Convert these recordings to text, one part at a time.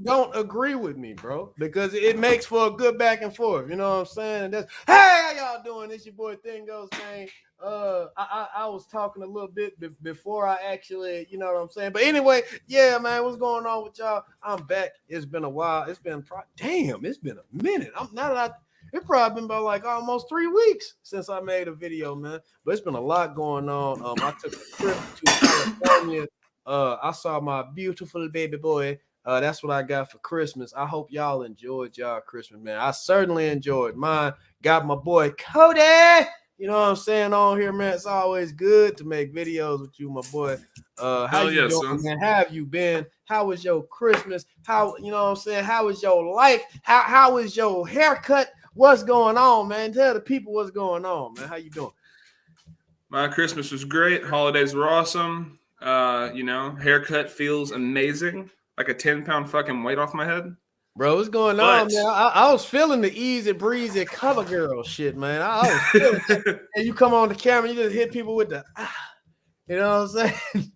don't agree with me, bro, because it makes for a good back and forth. You know what I'm saying? And that's hey, how y'all doing? It's your boy Thing Goes, man. I was talking a little bit before I actually, you know what I'm saying. But anyway, yeah, man, what's going on with y'all? I'm back. It's been a while. It's been damn. It's been a minute. It probably been about like almost 3 weeks since I made a video, man. But it's been a lot going on. I took a trip to California. I saw my beautiful baby boy. That's what I got for Christmas. I hope y'all enjoyed y'all Christmas, man. I certainly enjoyed mine. Got my boy Cody. You know what I'm saying on here, man. It's always good to make videos with you, my boy. How you doing, man? How have you been? How was your Christmas? How you know what I'm saying? How was your life? How was your haircut? What's going on, man? Tell the people what's going on, man. How you doing? My Christmas was great. Holidays were awesome. Haircut feels amazing. Like a 10-pound fucking weight off my head. Bro, what's going on, man? I was feeling the easy breezy cover girl shit, man. I was feeling it. And you come on the camera, you just hit people with the you know what I'm saying?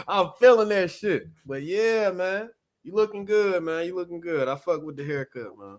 I'm feeling that shit. But yeah, man. You looking good, man. You looking good. I fuck with the haircut, man.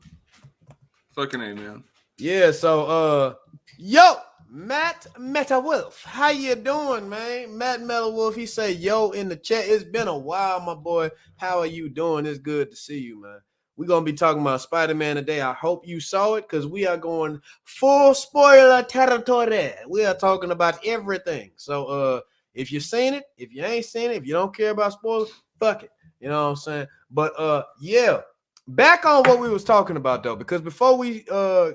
Fucking A, man. Yeah, so yo, Matt Metalwolf, how you doing, man? Matt Metalwolf, he say yo in the chat. It's been a while, my boy. How are you doing? It's good to see you, man. We're gonna be talking about Spider-Man today. I hope you saw it because we are going full spoiler territory. We are talking about everything. So if you've seen it, if you ain't seen it, if you don't care about spoilers, fuck it. You know what I'm saying? But yeah. Back on what we was talking about though, because before we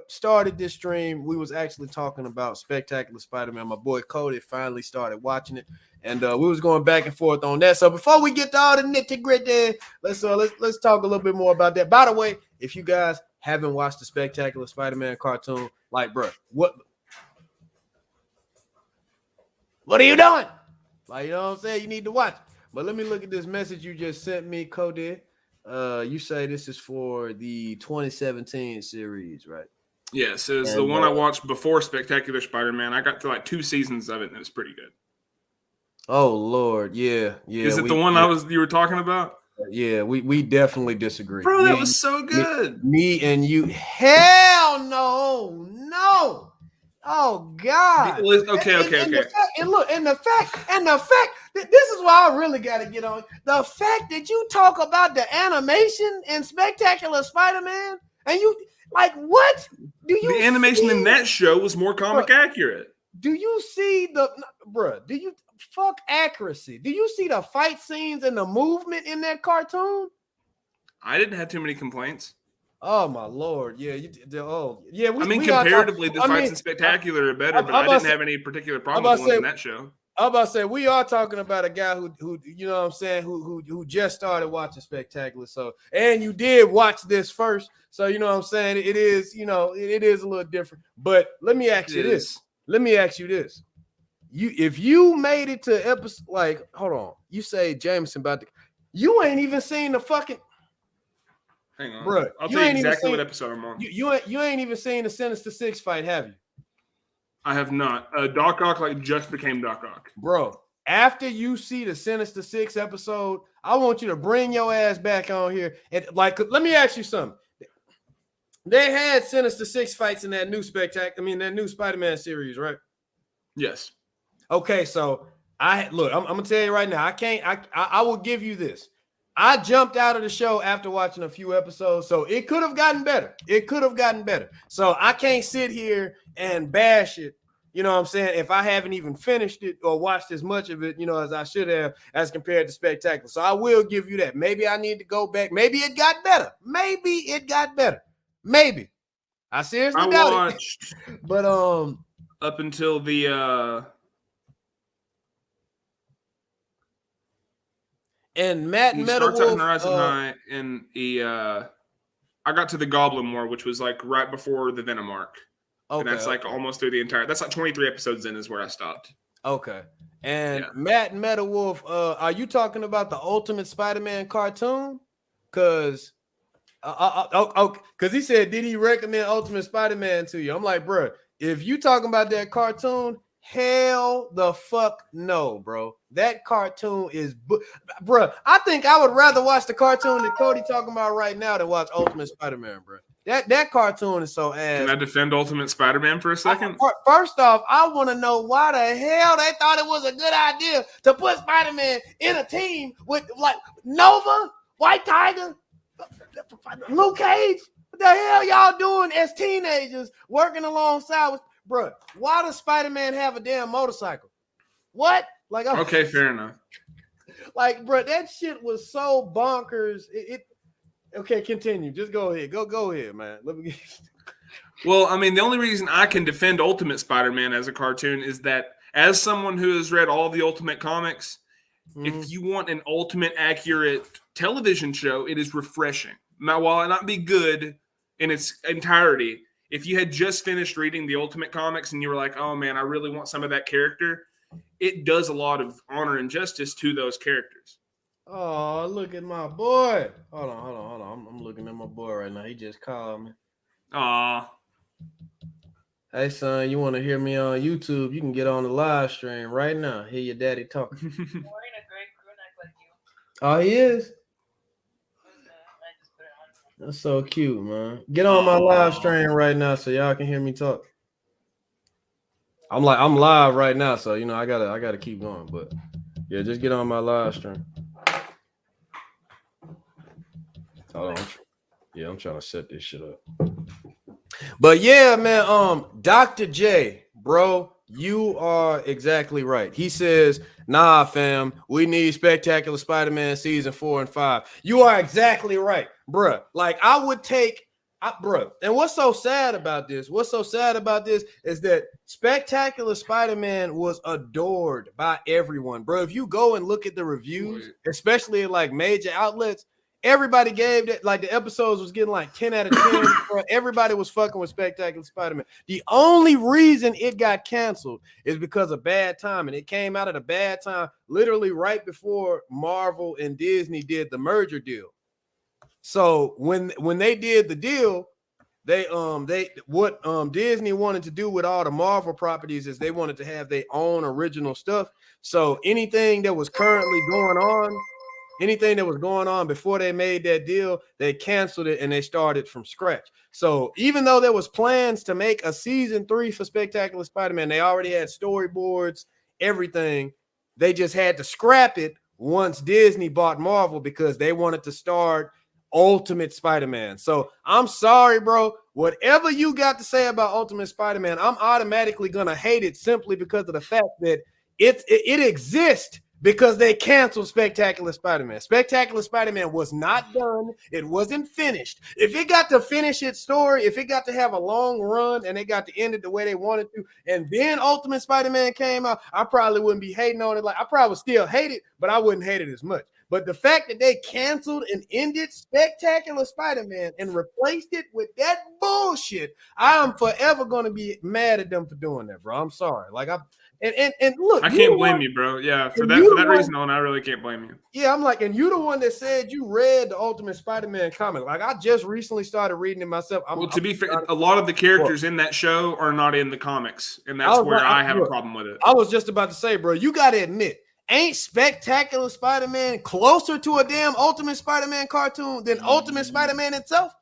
started this stream, we was actually talking about Spectacular Spider-Man. My boy Cody finally started watching it, and we was going back and forth on that. So before we get to all the nitty-gritty, let's talk a little bit more about that. By the way, if you guys haven't watched the Spectacular Spider-Man cartoon, like, bro, what are you doing? Like, you know what I'm saying? You need to watch. But let me look at this message you just sent me, Cody. You say this is for the 2017 series, right? Yes, it was the one I watched before Spectacular Spider-Man. I got to like 2 seasons of it, and it was pretty good. Oh Lord, yeah. Is it the one you were talking about? Yeah, we definitely disagree. Bro, that was so good. Me and you, hell no. Oh God. Okay. And the fact that this is why I really got to get on. The fact that you talk about the animation in Spectacular Spider-Man, and you like what? The animation in that show was more comic accurate. Do you see do you fuck accuracy? Do you see the fight scenes and the movement in that cartoon? I didn't have too many complaints. Oh my Lord, yeah, yeah. Comparatively, the fights in Spectacular are better, but I didn't have any particular problem with the ones in that show. I'm about to say we are talking about a guy who you know what I'm saying, who just started watching Spectacular. So, and you did watch this first, so you know what I'm saying. It is, it is a little different. But let me ask you this. If you made it to episode, like, hold on, you say Jameson you ain't even seen the fucking. Hang on, bro. I'll tell you exactly what episode I'm on. You ain't even seen the Sinister Six fight, have you? I have not. Doc Ock just became Doc Ock. Bro, after you see the Sinister Six episode, I want you to bring your ass back on here. And let me ask you something. They had Sinister Six fights in that new that new Spider-Man series, right? Yes. Okay, so I'm gonna tell you right now. I will give you this. I jumped out of the show after watching a few episodes, so it could have gotten better. So I can't sit here and bash it, you know what I'm saying, if I haven't even finished it or watched as much of it, as I should have as compared to Spectacular. So I will give you that. Maybe I need to go back. Maybe it got better. Maybe. I seriously doubt it. But up until the and Matt Metalwolf starts at Horizon High, and I got to the Goblin War, which was like right before the Venom arc. Okay, and that's almost through the entire. That's like 23 episodes in is where I stopped. Okay, and Matt Metalwolf, are you talking about the Ultimate Spider-Man cartoon? Because he said, did he recommend Ultimate Spider-Man to you? I'm like, bro, if you talking about that cartoon, Hell the fuck no, bro. That cartoon is, bro. I think I would rather watch the cartoon that Cody talking about right now than watch Ultimate Spider-Man, bro. That cartoon is so ass. Can I defend Ultimate Spider-Man for a second? First off, I want to know why the hell they thought it was a good idea to put Spider-Man in a team with like Nova, White Tiger, Luke Cage. What the hell y'all doing as teenagers working alongside with, bro? Why does Spider-Man have a damn motorcycle? What? Like, okay, fair enough. Like, bro, that shit was so bonkers. Okay, continue. Just go ahead. Go ahead, man. Let me get... Well, I mean, the only reason I can defend Ultimate Spider-Man as a cartoon is that as someone who has read all the Ultimate comics, if you want an ultimate accurate television show, it is refreshing. Now, while it not be good in its entirety, if you had just finished reading the Ultimate comics and you were like, oh man, I really want some of that character, it does a lot of honor and justice to those characters. Oh, look at my boy. Hold on. I'm looking at my boy right now. He just called me. Aw. Hey, son, you want to hear me on YouTube? You can get on the live stream right now. Hear your daddy talking. Wearing a great crew neck like you. Oh, he is? I just put it on. That's so cute, man. Get on my live stream right now so y'all can hear me talk. I'm live right now, so you know I gotta keep going. But yeah, just get on my live stream. Hold on. Yeah, I'm trying to set this shit up. But yeah, man, Dr. J, bro, you are exactly right. He says, nah, fam, we need Spectacular Spider-Man season 4 and 5. You are exactly right, bruh. Like, I would take, bruh. And what's so sad about this? Is that Spectacular Spider-Man was adored by everyone, bro. If you go and look at the reviews, especially at like major outlets, everybody gave that, like the episodes was getting like 10 out of 10. Bro. Everybody was fucking with Spectacular Spider-Man. The only reason it got canceled is because of bad timing. It came out at a bad time, literally right before Marvel and Disney did the merger deal. So when they did the deal, Disney wanted to do with all the Marvel properties is they wanted to have their own original stuff. So anything that was currently going on, anything that was going on before they made that deal, they canceled it and they started from scratch. So even though there was plans to make a season 3 for Spectacular Spider-Man, they already had storyboards, everything. They just had to scrap it once Disney bought Marvel because they wanted to start Ultimate Spider-Man. So I'm sorry, bro. Whatever you got to say about Ultimate Spider-Man, I'm automatically going to hate it simply because of the fact that it exists because they canceled Spectacular Spider-Man. Spectacular Spider-Man was not done. It wasn't finished. If it got to finish its story, if it got to have a long run and they got to end it the way they wanted to, and then Ultimate Spider-Man came out, I probably wouldn't be hating on it. Like I probably still hate it, but I wouldn't hate it as much. But the fact that they canceled and ended Spectacular Spider-Man and replaced it with that bullshit, I am forever going to be mad at them for doing that, bro. I'm sorry. Like And look, I can't blame you, bro. Yeah, for that reason alone, I really can't blame you. Yeah, I'm like, and you the one that said you read the Ultimate Spider-Man comic. Like, I just recently started reading it myself. To be fair, a lot of the characters in that show are not in the comics, and that's where I have a problem with it. I was just about to say, bro, you got to admit, ain't Spectacular Spider-Man closer to a damn Ultimate Spider-Man cartoon than Ultimate Spider-Man itself?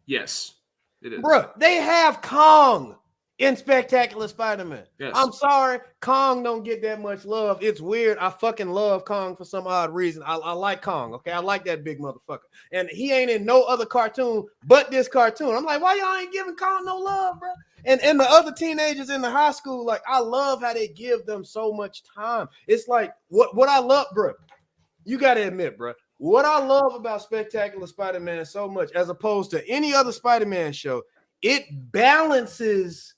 Yes, it is. Bro, they have Kong in Spectacular Spider-Man. Yes. I'm sorry, Kong don't get that much love. It's weird. I fucking love Kong for some odd reason. I like Kong, okay? I like that big motherfucker. And he ain't in no other cartoon but this cartoon. I'm like, why y'all ain't giving Kong no love, bro? And the other teenagers in the high school, like, I love how they give them so much time. It's like, what I love, bro, you got to admit, bro, what I love about Spectacular Spider-Man so much, as opposed to any other Spider-Man show, it balances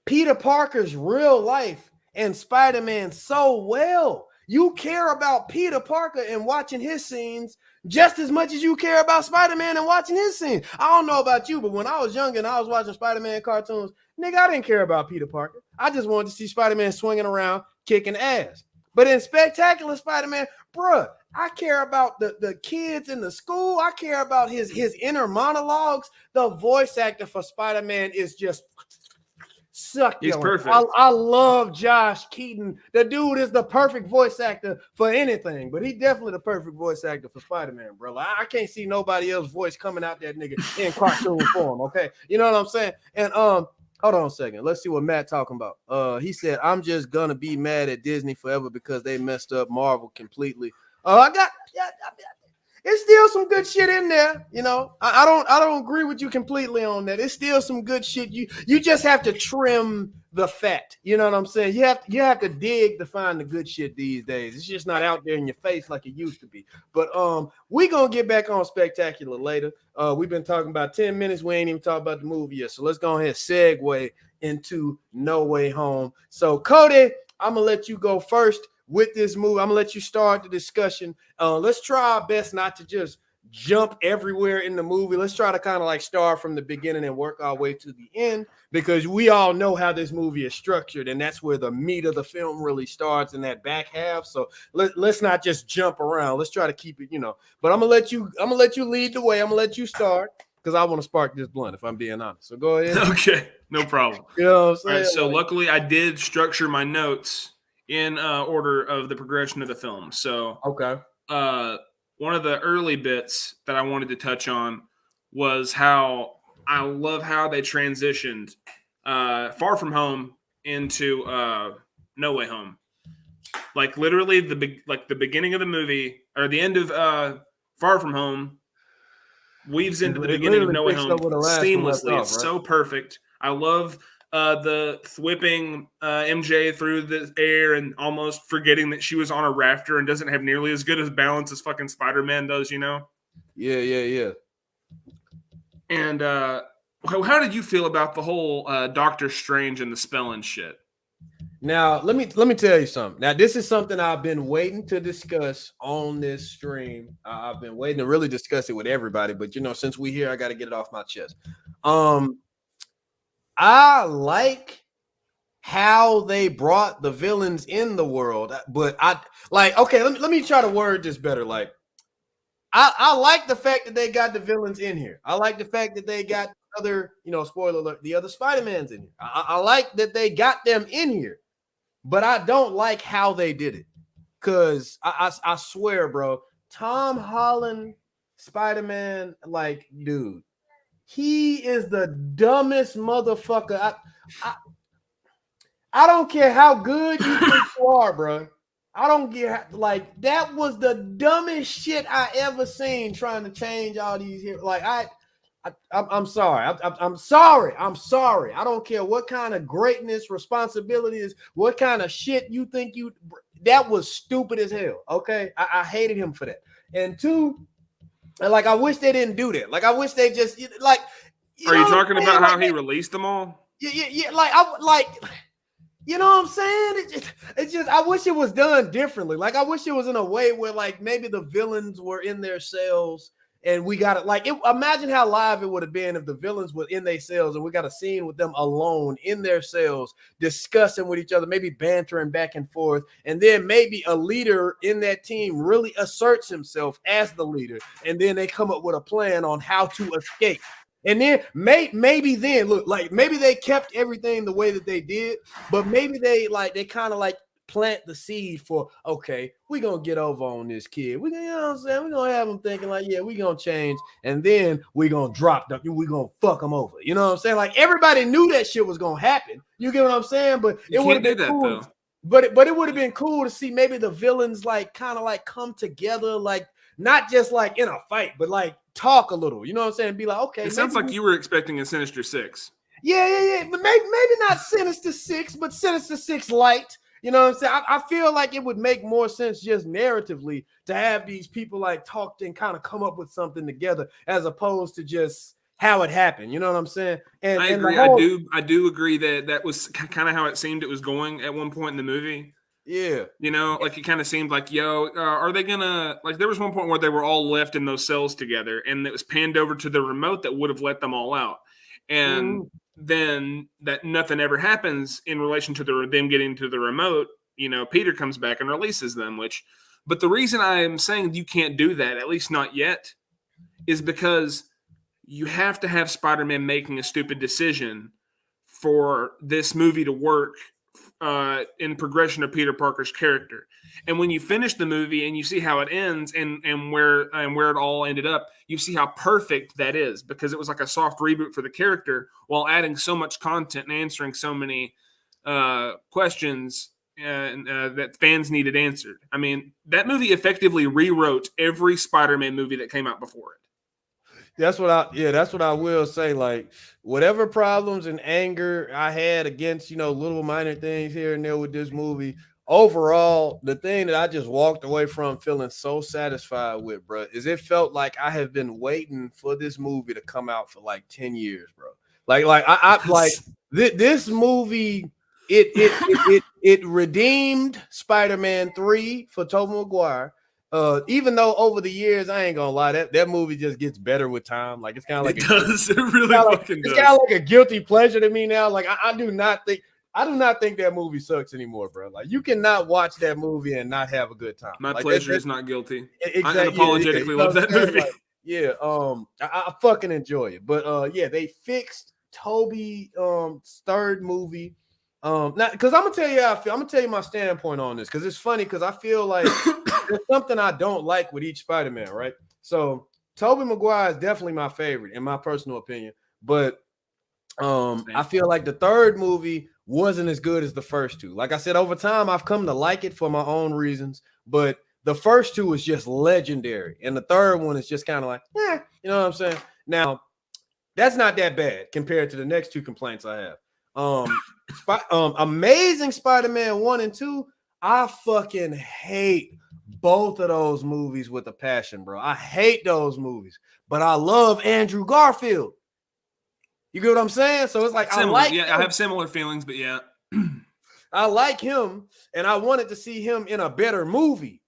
Peter Parker's real life and Spider-Man so well. You care about Peter Parker and watching his scenes just as much as you care about Spider-Man and watching his scenes. I don't know about you, but when I was young and I was watching Spider-Man cartoons, nigga, I didn't care about Peter Parker. I just wanted to see Spider-Man swinging around, kicking ass. But in Spectacular Spider-Man, bruh, I care about the kids in the school. I care about his inner monologues. The voice actor for Spider-Man is just Suck He's your. perfect. I love Josh Keaton. The dude is the perfect voice actor for anything, but he definitely the perfect voice actor for Spider-Man, bro. Like, I can't see nobody else's voice coming out that nigga in cartoon form. Okay, you know what I'm saying? And hold on a second. Let's see what Matt talking about. He said, "I'm just gonna be mad at Disney forever because they messed up Marvel completely." It's still some good shit in there, you know. I don't agree with you completely on that. It's still some good shit. You just have to trim the fat. You know what I'm saying? You have to dig to find the good shit these days. It's just not out there in your face like it used to be. But we gonna get back on Spectacular later. We've been talking about 10 minutes. We ain't even talked about the movie yet. So let's go ahead and segue into No Way Home. So Cody, I'm gonna let you go first with this movie. I'm gonna let you start the discussion. Let's try our best not to just jump everywhere in the movie. Let's try to kind of like start from the beginning and work our way to the end, because we all know how this movie is structured, and that's where the meat of the film really starts, in that back half. So let's not just jump around. Let's try to keep it, you know. But I'm gonna let you lead the way. I'm gonna let you start, because I want to spark this blunt, if I'm being honest. So go ahead. Okay, no problem. You know what I'm saying? All right, so luckily I did structure my notes in order of the progression of the film. So okay. One of the early bits that I wanted to touch on was how I love how they transitioned Far From Home into No Way Home. Like literally the beginning of the movie, or the end of Far From Home, weaves into the beginning of No Way Home seamlessly. It's so perfect. I love the whipping MJ through the air and almost forgetting that she was on a rafter and doesn't have nearly as good a balance as fucking Spider-Man does, you know? Yeah. And how did you feel about the whole Doctor Strange and the spelling shit? Now, let me tell you something. Now, this is something I've been waiting to discuss on this stream. I've been waiting to really discuss it with everybody, but you know, since we're here, I got to get it off my chest. I like how they brought the villains in the world, but okay, let me try to word this better. Like, I like the fact that they got the villains in here. I like the fact that they got other, you know, spoiler alert, the other Spider-Mans in here. I like that they got them in here, but I don't like how they did it. Cause I swear, bro, Tom Holland, Spider-Man, like, dude, he is the dumbest motherfucker. I don't care how good you think you are, bro. I don't get, like, that was the dumbest shit I ever seen, trying to change all these here. Like, I'm sorry. I'm sorry. I'm sorry. I don't care what kind of greatness, responsibilities, what kind of shit you think you. That was stupid as hell. Okay, I hated him for that. And two, like, I wish they didn't do that. Like, I wish they just like. Are you talking about how he released them all? Yeah. Like. You know what I'm saying? It's just I wish it was done differently. Like, I wish it was in a way where, like, maybe the villains were in their cells and we got it. Like, imagine how live it would have been if the villains were in their cells and we got a scene with them alone in their cells discussing with each other, maybe bantering back and forth. And then maybe a leader in that team really asserts himself as the leader. And then they come up with a plan on how to escape. And then maybe then look, like, maybe they kept everything the way that they did, but maybe they kind of like plant the seed for, okay, we're gonna get over on this kid. You know what I'm saying? We're gonna have them thinking like, yeah, we're gonna change, and then we're gonna drop them, we're gonna fuck them over. You know what I'm saying? Like, everybody knew that shit was gonna happen. You get what I'm saying? But it would have been cool. But it would have been cool to see maybe the villains like kind of like come together, like not just like in a fight, but like talk a little, you know what I'm saying? Be like, okay. It sounds like you were expecting a Sinister Six. Yeah. But maybe not Sinister Six, but Sinister Six Light. You know what I'm saying? I feel like it would make more sense just narratively to have these people like talk and kind of come up with something together, as opposed to just how it happened. You know what I'm saying? And I agree. I do agree that was kind of how it seemed it was going at one point in the movie. Yeah. You know, like it kind of seemed like, are they gonna, like, there was one point where they were all left in those cells together and it was panned over to the remote that would have let them all out. And then that nothing ever happens in relation to them getting to the remote. You know, Peter comes back and releases them, but the reason I am saying you can't do that, at least not yet, is because you have to have Spider-Man making a stupid decision for this movie to work in progression of Peter Parker's character. And when you finish the movie and you see how it ends and where it all ended up, you see how perfect that is, because it was like a soft reboot for the character while adding so much content and answering so many questions that fans needed answered. I mean, that movie effectively rewrote every Spider-Man movie that came out before it. That's what I will say. Like, whatever problems and anger I had against, little minor things here and there with this movie, overall, the thing that I just walked away from feeling so satisfied with, bro, is it felt like I have been waiting for this movie to come out for like 10 years, bro. This movie, it redeemed Spider-Man 3 for Tobey Maguire. Even though over the years, I ain't gonna lie, that movie just gets better with time. Like, it's kind of like it really fucking does. It's kind of like a guilty pleasure to me now. Like, I do not think that movie sucks anymore, bro. Like, you cannot watch that movie and not have a good time. My like, pleasure is not guilty. Exactly, I unapologetically love that movie. I fucking enjoy it. But they fixed Toby's third movie. Because I'm gonna tell you how I feel. I'm gonna tell you my standpoint on this, because it's funny, because I feel like there's something I don't like with each Spider-Man, right? So Tobey Maguire is definitely my favorite in my personal opinion, but I feel like the third movie wasn't as good as the first two. Like I said, over time I've come to like it for my own reasons, but the first two is just legendary, and the third one is just kind of like, you know what I'm saying? Now, that's not that bad compared to the next two complaints I have. Amazing Spider-Man 1 and 2, I fucking hate both of those movies with a passion, bro. I hate those movies, but I love Andrew Garfield. You get what I'm saying? So it's like, similar. I have similar feelings, but yeah. I like him, and I wanted to see him in a better movie,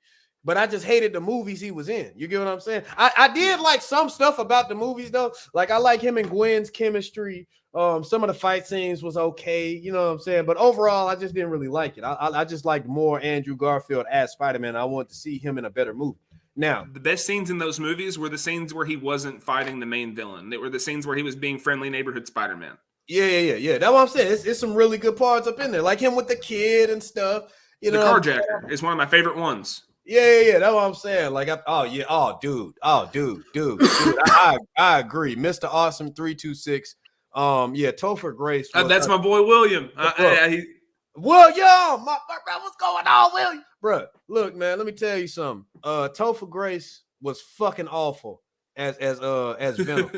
but I just hated the movies he was in. You get what I'm saying? I did like some stuff about the movies, though. Like, I like him and Gwen's chemistry. Some of the fight scenes was okay, you know what I'm saying? But overall, I just didn't really like it. I just liked more Andrew Garfield as Spider-Man. I wanted to see him in a better movie. Now, the best scenes in those movies were the scenes where he wasn't fighting the main villain. They were the scenes where he was being friendly neighborhood Spider-Man. Yeah. That's what I'm saying. It's some really good parts up in there, like him with the kid and stuff. The carjacker is one of my favorite ones. Yeah. That's what I'm saying. Like, dude. I agree. Mr. Awesome 326. Topher Grace. That's my boy William. William, my bro, what's going on, William? Bro, look, man, let me tell you something. Topher Grace was fucking awful as Venom.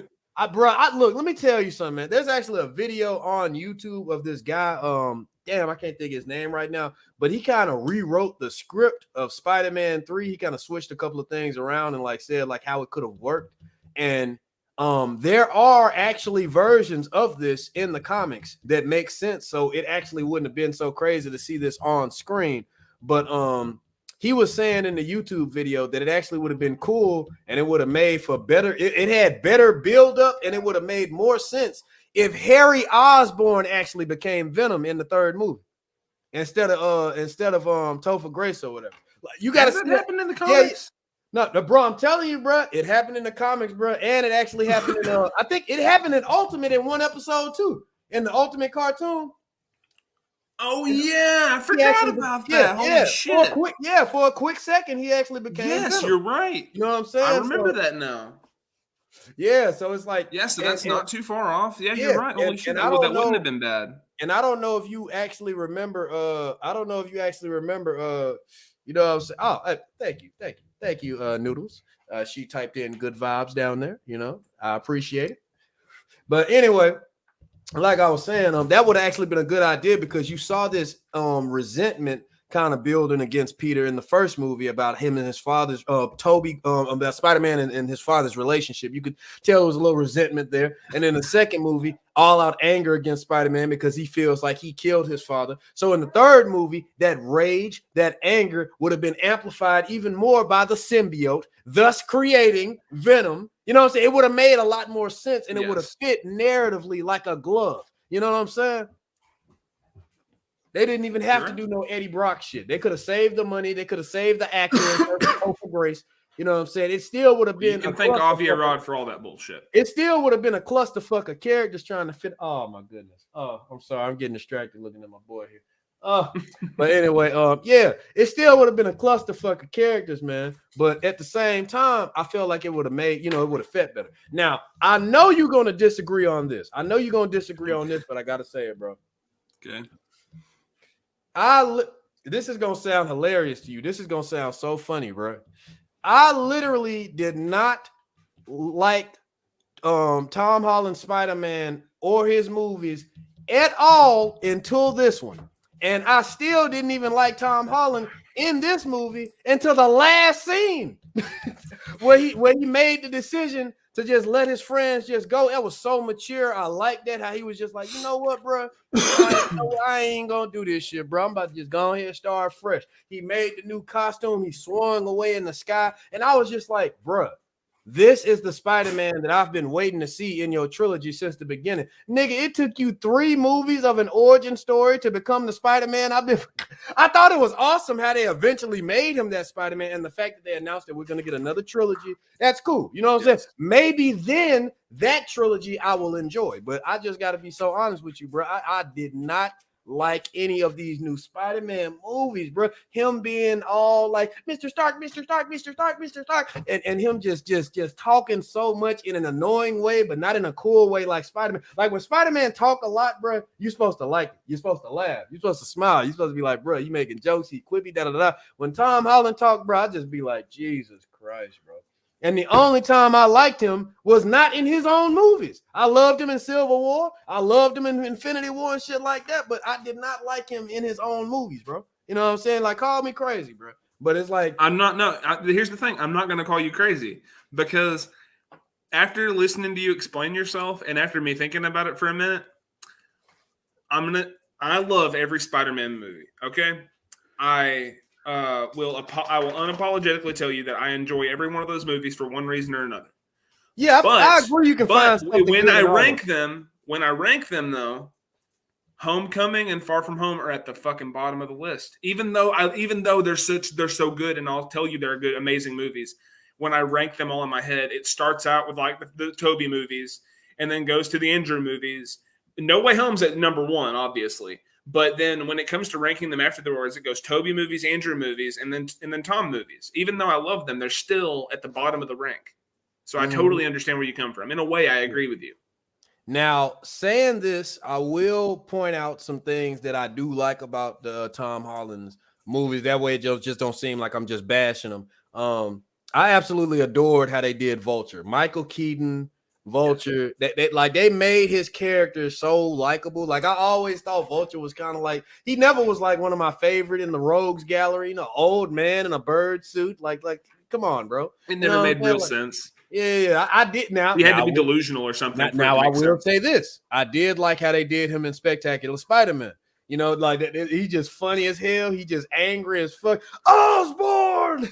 Look, let me tell you something, man. There's actually a video on YouTube of this guy. I can't think of his name right now, but he kind of rewrote the script of Spider-Man 3. He kind of switched a couple of things around and said how it could have worked. And there are actually versions of this in the comics that make sense. So it actually wouldn't have been so crazy to see this on screen. But he was saying in the YouTube video that it actually would have been cool, and it would have made for better. It had better build up, and it would have made more sense if Harry Osborn actually became Venom in the third movie instead of Topher Grace or whatever. You got to happen in the comics. No, bro, I'm telling you, bro, it happened in the comics, bro, and it actually happened in I think it happened in Ultimate in one episode too, in the Ultimate cartoon. Oh yeah, I forgot about that. Holy shit! For a quick second, he actually became. Yes, Venom. You're right. You know what I'm saying? I remember that now. Yeah, so it's like so that's not too far off. Yeah, you're right. Holy shit! That wouldn't have been bad. And I don't know if you actually remember. You know what I'm saying? Oh, thank you, Noodles. She typed in good vibes down there. You know, I appreciate it. But anyway, like I was saying, that would have actually been a good idea, because you saw this resentment kind of building against Peter in the first movie about him and his father's Toby, about Spider-Man and his father's relationship. You could tell there was a little resentment there. And in the second movie, all out anger against Spider-Man because he feels like he killed his father. So in the third movie, that rage, that anger would have been amplified even more by the symbiote, thus creating Venom. You know what I'm saying? It would have made a lot more sense, and it would have fit narratively like a glove. You know what I'm saying? They didn't even have to do no Eddie Brock shit. They could have saved the money. They could have saved the actor for Grace You know what I'm saying? It still would have been. You can thank Avi Arad for all that bullshit. It still would have been a clusterfuck of characters trying to fit. Oh my goodness. Oh, I'm sorry. I'm getting distracted looking at my boy here. But anyway, yeah, it still would have been a clusterfuck of characters, man. But at the same time, I feel like it would have made, it would have fit better. Now, I know you're gonna disagree on this. But I gotta say it, bro. Okay. This is gonna sound hilarious to you. This is gonna sound so funny, bro. I literally did not like Tom Holland Spider-Man or his movies at all until this one. And I still didn't even like Tom Holland in this movie until the last scene where he made the decision to just let his friends just go. That was so mature. I like that, how he was just like, you know what, bro? I ain't gonna do this shit, bro. I'm about to just go ahead and start fresh. He made the new costume. He swung away in the sky. And I was just like, bro, this is the Spider-Man that I've been waiting to see in your trilogy since the beginning. Nigga, it took you 3 movies of an origin story to become the Spider-Man. I thought it was awesome how they eventually made him that Spider-Man, and the fact that they announced that we're going to get another trilogy. That's cool. You know what I'm saying? Maybe then that trilogy I will enjoy. But I just got to be so honest with you, bro. I did not like any of these new Spider-Man movies, bro. Him being all like Mr. Stark, Mr. Stark, Mr. Stark, Mr. Stark, and him just talking so much in an annoying way, but not in a cool way like Spider-Man. Like when Spider-Man talk a lot, bro, you're supposed to like it. You're supposed to laugh. You're supposed to smile. You're supposed to be like, bro, you making jokes, he quippy, da-da-da. When Tom Holland talk, bro, I just be like, Jesus Christ, bro. And the only time I liked him was not in his own movies. I loved him in Civil War. I loved him in Infinity War and shit like that. But I did not like him in his own movies, bro. You know what I'm saying? Like, call me crazy, bro. But it's like, here's the thing. I'm not going to call you crazy because after listening to you explain yourself and after me thinking about it for a minute, I love every Spider-Man movie. Okay. I will unapologetically tell you that I enjoy every one of those movies for one reason or another. Yeah, I agree. You can find something when I rank them, though, Homecoming and Far From Home are at the fucking bottom of the list. Even though they're so good, and I'll tell you they're good, amazing movies. When I rank them all in my head, it starts out with like the Tobey movies, and then goes to the Andrew movies. No Way Home's at number 1, obviously. But then when it comes to ranking them afterwards, it goes Tobey movies, Andrew movies, and then Tom movies. Even though I love them, they're still at the bottom of the rank. So I totally understand where you come from. In a way, I agree with you. Now, saying this, I will point out some things that I do like about the Tom Holland's movies. That way it just don't seem like I'm just bashing them. I absolutely adored how they did Vulture. Michael Keaton, Vulture, they made his character so likable. Like I always thought Vulture was kind of like, he never was like one of my favorite in the Rogues Gallery, old man in a bird suit. Like come on, bro. It never made real sense. Yeah, I did. Now you had to be delusional or something. Now I will say this: I did like how they did him in Spectacular Spider-Man. Like he just funny as hell. He just angry as fuck. Osborn.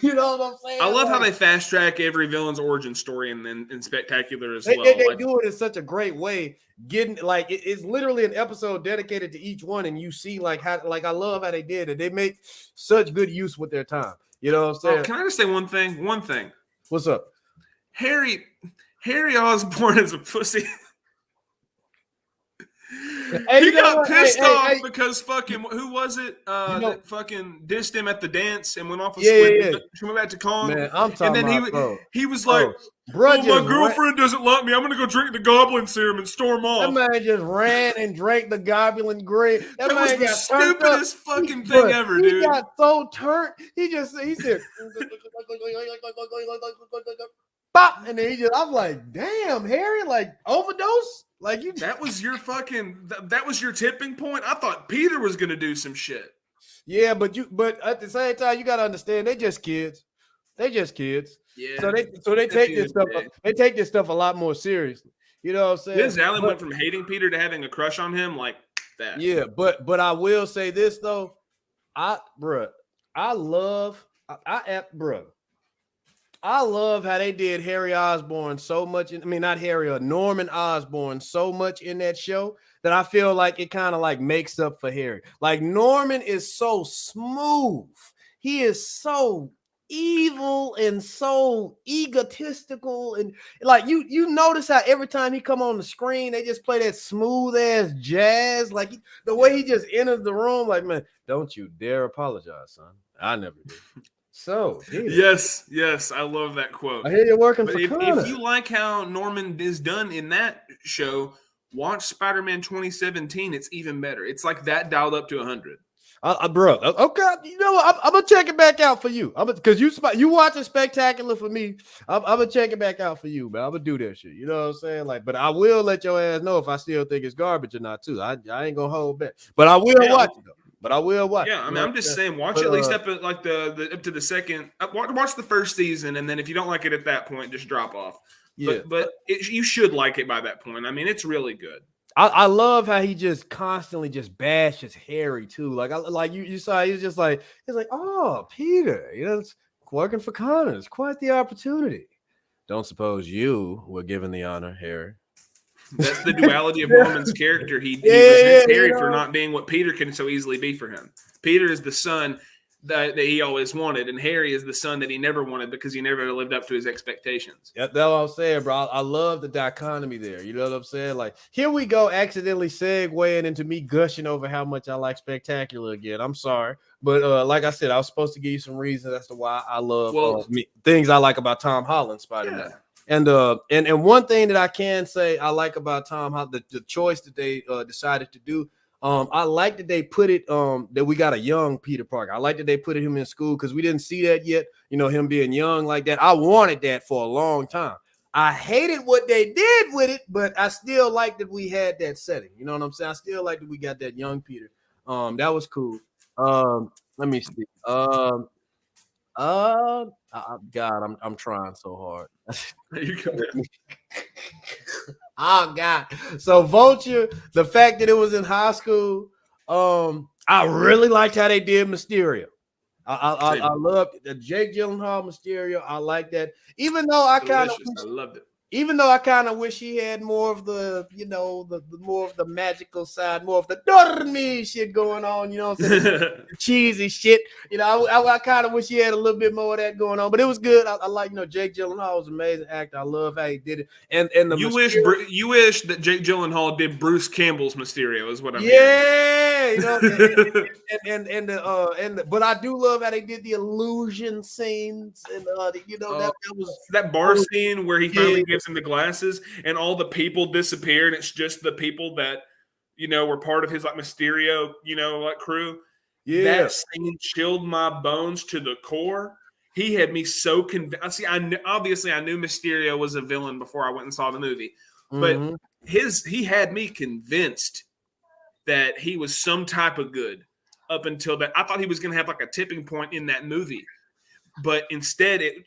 You know what I'm saying? I love how they fast track every villain's origin story and then in Spectacular as well. They do it in such a great way. It's literally an episode dedicated to each one, and you see how I love how they did it. They make such good use with their time. You know what I'm saying? Can I just say one thing? One thing. What's up? Harry Osborn is a pussy. Hey, he got pissed off because fucking who was it? That fucking dissed him at the dance and went off. Went back to Kong. Man, I'm talking and then about, he was like, my girlfriend doesn't like me. I'm gonna go drink the goblin serum and storm off. That man just ran and drank the goblin grape. That was the stupidest fucking thing ever, dude. He got so turned. He said, pop, and then I'm like, damn, Harry, like overdose. Like that was your tipping point. I thought Peter was gonna do some shit. Yeah, but at the same time, you gotta understand they just kids. Yeah. So they take this stuff. They take this stuff a lot more seriously. You know what I'm saying? Liz Allen went from hating Peter to having a crush on him like that. Yeah, but I will say this though, I love how they did Harry Osborn so much. Not Harry, Norman Osborn so much in that show that I feel like it kind of like makes up for Harry. Like Norman is so smooth he is so evil and so egotistical, and like you notice how every time he come on the screen they just play that smooth ass jazz, like the way he just enters the room, like, man, don't you dare apologize, son. I never did. So yes, I love that quote. I hear you're working But for if you like how Norman is done in that show, watch Spider-Man 2017. It's even better. It's like that dialed up to 100. Bro, okay, you know what? I'm gonna check it back out for you. Because you watching Spectacular for me. I'm gonna check it back out for you, man. I'm gonna do that shit. You know what I'm saying? Like, but I will let your ass know if I still think it's garbage or not too. I ain't gonna hold back. But I will watch it though. But I will watch. Yeah, I mean, I'm just saying, watch at least up at like the up to the second. Watch the first season, and then if you don't like it at that point, just drop off. Yeah, but you should like it by that point. I mean, it's really good. I love how he just constantly just bashes Harry too. Like you saw, he's like, oh, Peter, it's working for Connors, quite the opportunity. Don't suppose you were given the honor, Harry. That's the duality of Norman's character. He resents Harry for not being what Peter can so easily be for him. Peter is the son that he always wanted, and Harry is the son that he never wanted because he never lived up to his expectations. That's what I'm saying, bro. I love the dichotomy there. You know what I'm saying? Like, here we go, accidentally segueing into me gushing over how much I like Spectacular again. I'm sorry. But like I said, I was supposed to give you some reasons as to why I love things I like about Tom Holland Spider-Man. Yeah. And one thing that I can say I like about Tom Holland, the choice that they decided to do, I like that they put it that we got a young Peter Parker. I like that they put him in school because we didn't see that yet. You know, him being young like that. I wanted that for a long time. I hated what they did with it, but I still like that we had that setting. You know what I'm saying? I still like that we got that young Peter. That was cool. Let me see. God, I'm trying so hard. Oh God. So Vulture, the fact that it was in high school, I really liked how they did Mysterio. I loved the Jake Gyllenhaal Mysterio. I like that. Even though I loved it. Even though I kind of wish he had more of the, you know, the more of the magical side, more of the dormy shit going on, you know what I'm saying? The cheesy shit. You know, I kind of wish he had a little bit more of that going on, but it was good. I like, you know, Jake Gyllenhaal was an amazing actor. I love how he did it. And you wish that Jake Gyllenhaal did Bruce Campbell's Mysterio is what I'm hearing. You know, but I do love how they did the illusion scenes and you know, that was that bar scene where he finally gives him the glasses and all the people disappear and it's just the people that, you know, were part of his like Mysterio, you know, like crew. Yeah, that scene chilled my bones to the core. He had me so convinced. I knew Mysterio was a villain before I went and saw the movie, but he had me convinced that he was some type of good up until that. I thought he was going to have like a tipping point in that movie. But instead, it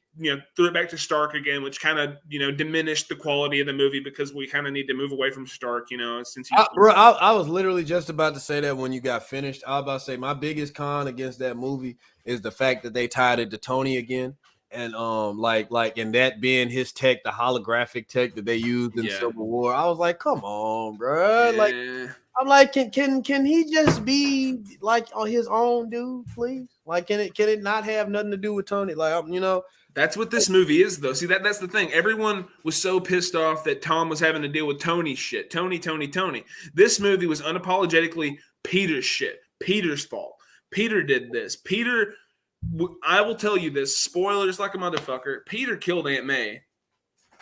threw it back to Stark again, which kind of diminished the quality of the movie because we kind of need to move away from Stark, since I was literally just about to say that when you got finished. I was about to say my biggest con against that movie is the fact that they tied it to Tony again, and like and that being his tech, the holographic tech that they used in Civil War. I was like, come on, bro, like. I'm like, can he just be like on his own dude, please? Like, can it not have nothing to do with Tony? Like, that's what this movie is, though. See, that's the thing. Everyone was so pissed off that Tom was having to deal with Tony's shit. Tony. This movie was unapologetically Peter's shit. Peter's fault. Peter did this. Peter, I will tell you this. Spoilers like a motherfucker. Peter killed Aunt May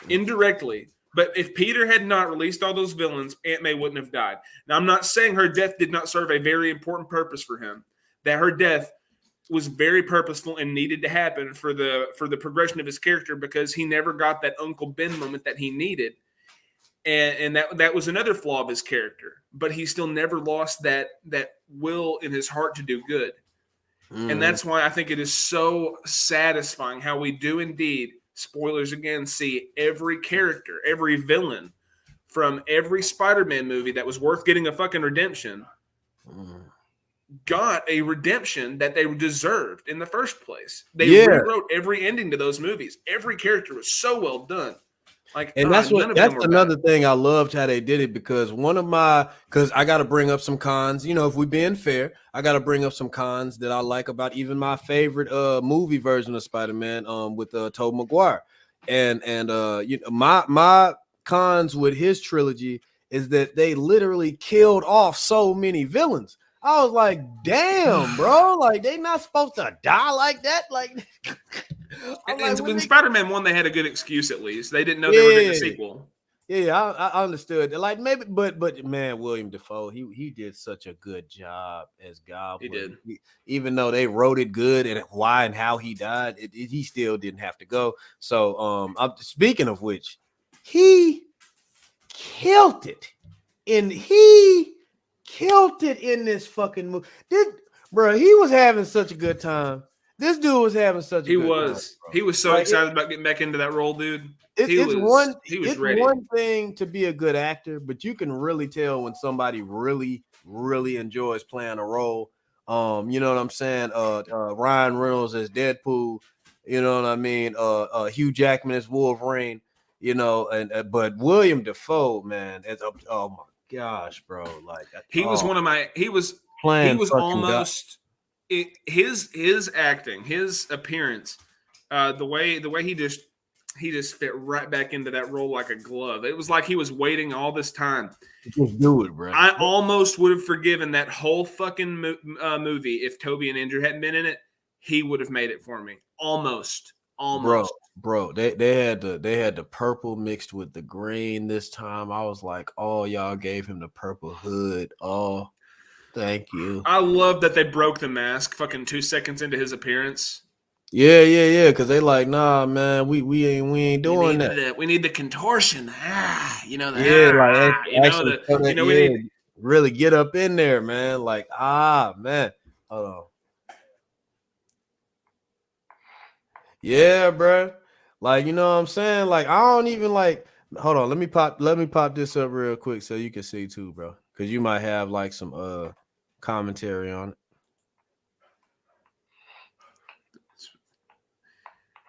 indirectly. But if Peter had not released all those villains, Aunt May wouldn't have died. Now, I'm not saying her death did not serve a very important purpose for him. That her death was very purposeful and needed to happen for the progression of his character because he never got that Uncle Ben moment that he needed. And that was another flaw of his character. But he still never lost that will in his heart to do good. And that's why I think it is so satisfying how we do indeed – spoilers again, see every character, every villain from every Spider-Man movie that was worth getting a fucking redemption got a redemption that they deserved in the first place. They rewrote every ending to those movies. Every character was so well done. Like, And that's none of that's them were another bad. thing I loved how they did it, because because I got to bring up some cons. You know, if we're being fair, I got to bring up some cons that I like about even my favorite movie version of Spider-Man with Tobey Maguire. And you know, my cons with his trilogy is that they literally killed off so many villains. I was like, damn, bro, like they not supposed to die like that. Like, I'm like, And when when they, Spider-Man 1, they had a good excuse at least. They didn't know they were getting a yeah. sequel. Yeah, I understood. Like maybe, but man, William Dafoe, he did such a good job as He Goblin. did. Even though they wrote it good and why and how he died, he still didn't have to go. So, speaking of which, he killed it, and he killed it in this fucking movie. Bro, he was having such a good time. This dude was having such a He good time. was. Bro. He was so Like, excited about getting back into that role, dude. He it's was it's ready. one thing to be a good actor, but you can really tell when somebody really enjoys playing a role. You know what I'm saying? Ryan Reynolds as Deadpool, you know what I mean? Hugh Jackman as Wolverine, you know, and but William Dafoe, man, oh my gosh, bro, like He was one of my. He was playing fucking God. almost his acting, his appearance, the way he just fit right back into that role like a glove. It was like he was waiting all this time. Just do it, bro. I almost would have forgiven that whole fucking movie if Toby and Andrew hadn't been in it. He would have made it for me. Almost. Bro, they had the purple mixed with the green this time. I was like, oh, y'all gave him the purple hood. Oh, thank you. I love that they broke the mask fucking 2 seconds into his appearance. Yeah. Because they like, nah, man, we ain't doing that. We need the contortion. You know the Yeah, like we need really get up in there, man. Like, man, hold on. Yeah, bro. Like, you know what I'm saying? Like, I don't even like. Hold on, let me pop this up real quick so you can see too, bro. Because you might have like some commentary on it.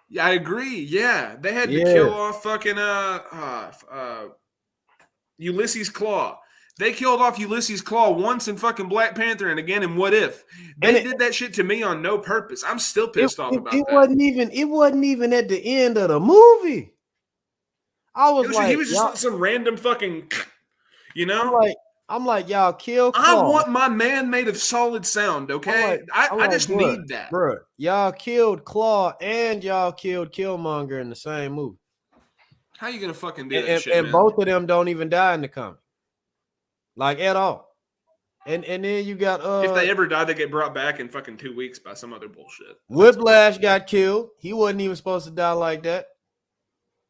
Yeah, I agree. Yeah, they had to kill off fucking Ulysses Claw. They killed off Ulysses Claw once in fucking Black Panther and again in What If. They did that shit to me on no purpose. I'm still pissed off about that. It wasn't even at the end of the movie. I was like, he was just some random fucking, you know. I'm like, y'all kill Claw. I want my man made of solid sound, okay? I just need that. Bro, y'all killed Claw and y'all killed Killmonger in the same movie. How you gonna fucking do that shit, and man? both of them don't even die in the comic. Like, at all. And then you got if they ever die, they get brought back in fucking 2 weeks by some other bullshit. Whiplash got killed. He wasn't even supposed to die like that.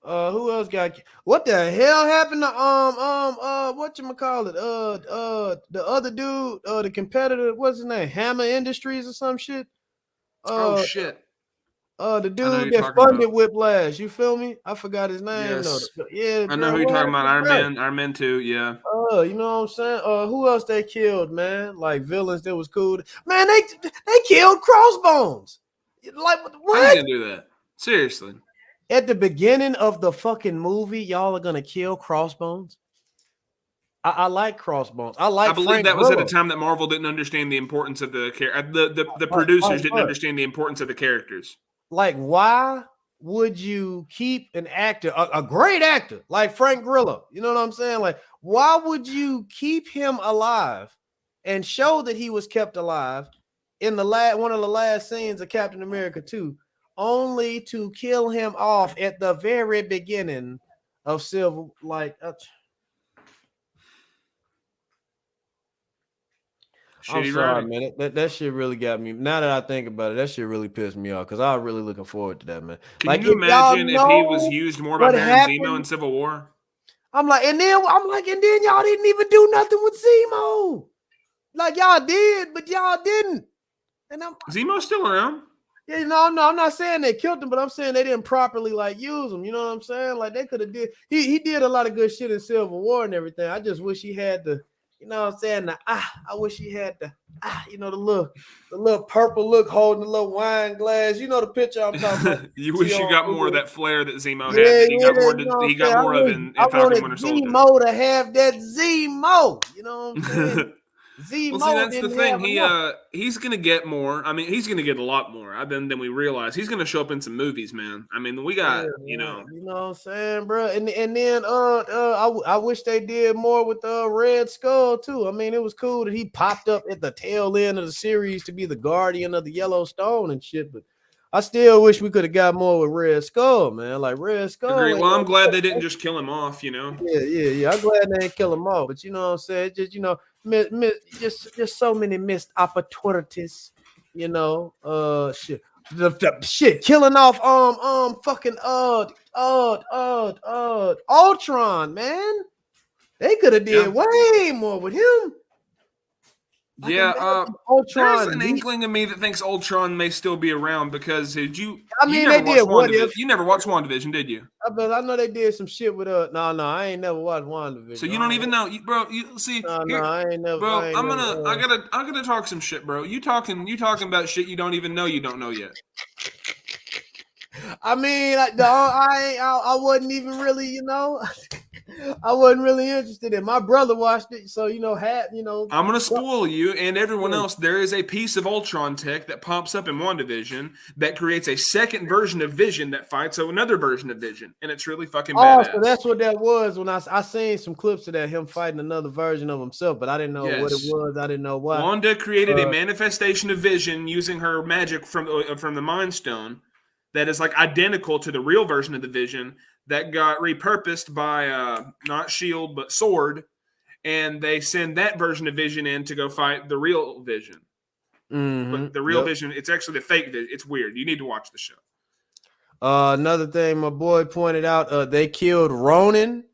Who else got killed? What the hell happened to whatchamacallit? The other dude, the competitor, what's his name? Hammer Industries or some shit. Oh shit. The dude that funded Whiplash, you feel me? I forgot his name. Yes. No, yeah, I know who you're talking about. Iron Man 2, yeah. You know what I'm saying? Who else they killed, man? Like villains that was cool. Man, they killed Crossbones. Like, what? How you gonna do that? Seriously. At the beginning of the fucking movie, y'all are gonna kill Crossbones. I like Crossbones. I believe Frank that was Grillo. At a time that Marvel didn't understand the importance of the producers didn't understand the importance of the characters. Like, why would you keep an actor, a great actor like Frank Grillo? You know what I'm saying? Like, why would you keep him alive and show that he was kept alive in the one of the last scenes of Captain America 2, only to kill him off at the very beginning of Civil? Like, I'm sorry, man. That shit really got me. Now that I think about it, that shit really pissed me off because I was really looking forward to that, man. Can you imagine if he was used more by Baron Zemo in Civil War? And then y'all didn't even do nothing with Zemo. Like, y'all did, but y'all didn't. And Zemo's still around. Yeah, no, I'm not saying they killed him, but I'm saying they didn't properly use him. You know what I'm saying? Like, they could have did. He did a lot of good shit in Civil War and everything. I just wish he had the You know what I'm saying? I wish he had the the little purple look holding the little wine glass. You know the picture I'm talking about. You wish you got more of that flair that Zemo had. Yeah, That he got more. you know what He I'm got saying? more of in I Falcon wanted Winter Soldier. Zemo to have that Zemo. You know what I'm saying? Zemo Well, see, that's the didn't thing. have enough. He's gonna get more. I mean, he's gonna get a lot more than we realize. He's gonna show up in some movies, man. I mean, we got You know what I'm saying, bro. And then I wish they did more with Red Skull too. I mean, it was cool that he popped up at the tail end of the series to be the guardian of the Yellowstone and shit, but I still wish we could have got more with Red Skull, man. Like Red Skull. Agree. Well, I'm glad they didn't just kill him off. You know. Yeah. I'm glad they didn't kill him off, but you know what I'm saying? Just just so many missed opportunities. You know, shit. The shit killing off fucking Ultron, man. They could have did way more with him. Yeah, Ultron. There's an inkling of me that thinks Ultron may still be around because they did what if? You never watched WandaVision, did you? I know they did some shit with No, I ain't never watched WandaVision. So you don't even know, bro. You see, I ain't never. Bro, I gotta talk some shit, bro. You talking about shit you don't even know you don't know yet. I mean, I wasn't even really, I wasn't really interested in. My brother watched it, so I'm gonna spoil you and everyone else. There is a piece of Ultron tech that pops up in WandaVision that creates a second version of Vision that fights another version of Vision, and it's really fucking badass. So that's what that was when I seen some clips of that, him fighting another version of himself, but I didn't know what it was. I didn't know why. Wanda created a manifestation of Vision using her magic from the Mind Stone that is like identical to the real version of the Vision that got repurposed by not Shield but Sword, and they send that version of Vision in to go fight the real Vision. Mm-hmm. But the real Vision, it's actually the fake Vision. It's weird. You need to watch the show. Another thing my boy pointed out, they killed Ronan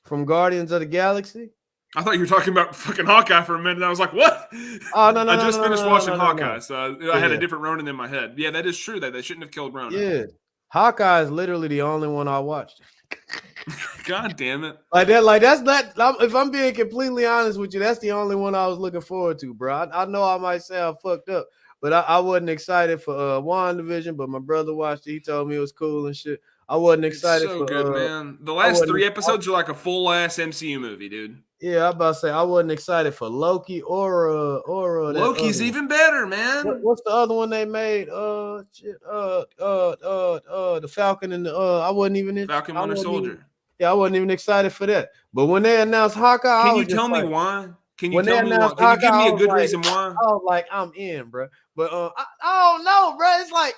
from Guardians of the Galaxy. I thought you were talking about fucking Hawkeye for a minute. And I was like, what? Oh, no. I just finished watching Hawkeye, so I had a different Ronan in my head. Yeah, that is true. That they shouldn't have killed Ronan. Yeah. Hawkeye is literally the only one I watched. God damn it. That's not, if I'm being completely honest with you, that's the only one I was looking forward to, bro. I know I might sound fucked up, but I wasn't excited for WandaVision, but my brother watched it. He told me it was cool and shit. I wasn't excited for good, man. The last 3 episodes are like a full ass MCU movie, dude. Yeah, I'm about to say I wasn't excited for Loki or Loki's even better, man. What's the other one they made? The Falcon and I wasn't even Falcon Winter Soldier. I wasn't even excited for that. But when they announced Hawkeye, can you tell me why? Can you tell me why? Can you give me a good reason why? I was like, I'm in, bro. But I don't know, bro. It's like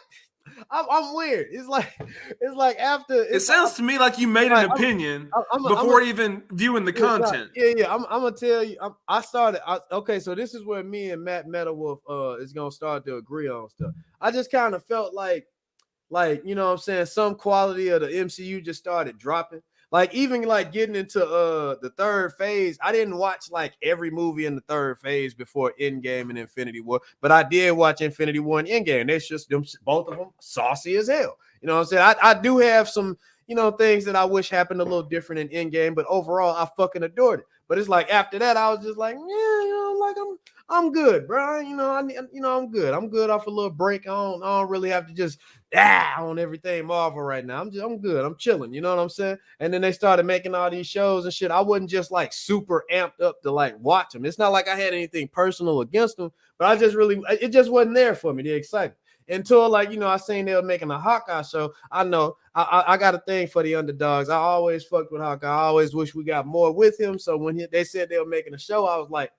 I'm weird. It's like after. It sounds to me like you made an opinion before even viewing the content. Yeah. I'm gonna tell you. I started. Okay, so this is where me and Matt Metalwolf is gonna start to agree on stuff. I just kind of felt like you know what I'm saying, some quality of the MCU just started dropping. Like even like getting into the third phase, I didn't watch like every movie in the third phase before Endgame and Infinity War, but I did watch Infinity War and Endgame. It's just them, both of them saucy as hell. You know what I'm saying? I do have some, things that I wish happened a little different in Endgame, but overall I fucking adored it. But it's like after that, I was just like, I'm good, bro. I'm good. I'm good off a little break. I don't really have to just on everything Marvel right now. I'm good. I'm chilling. You know what I'm saying? And then they started making all these shows and shit. I wasn't just like super amped up to like watch them. It's not like I had anything personal against them, but it just wasn't there for me. The excitement. Until I seen they were making a Hawkeye show. I know I got a thing for the underdogs. I always fucked with Hawkeye. I always wish we got more with him. So when they said they were making a show, I was like,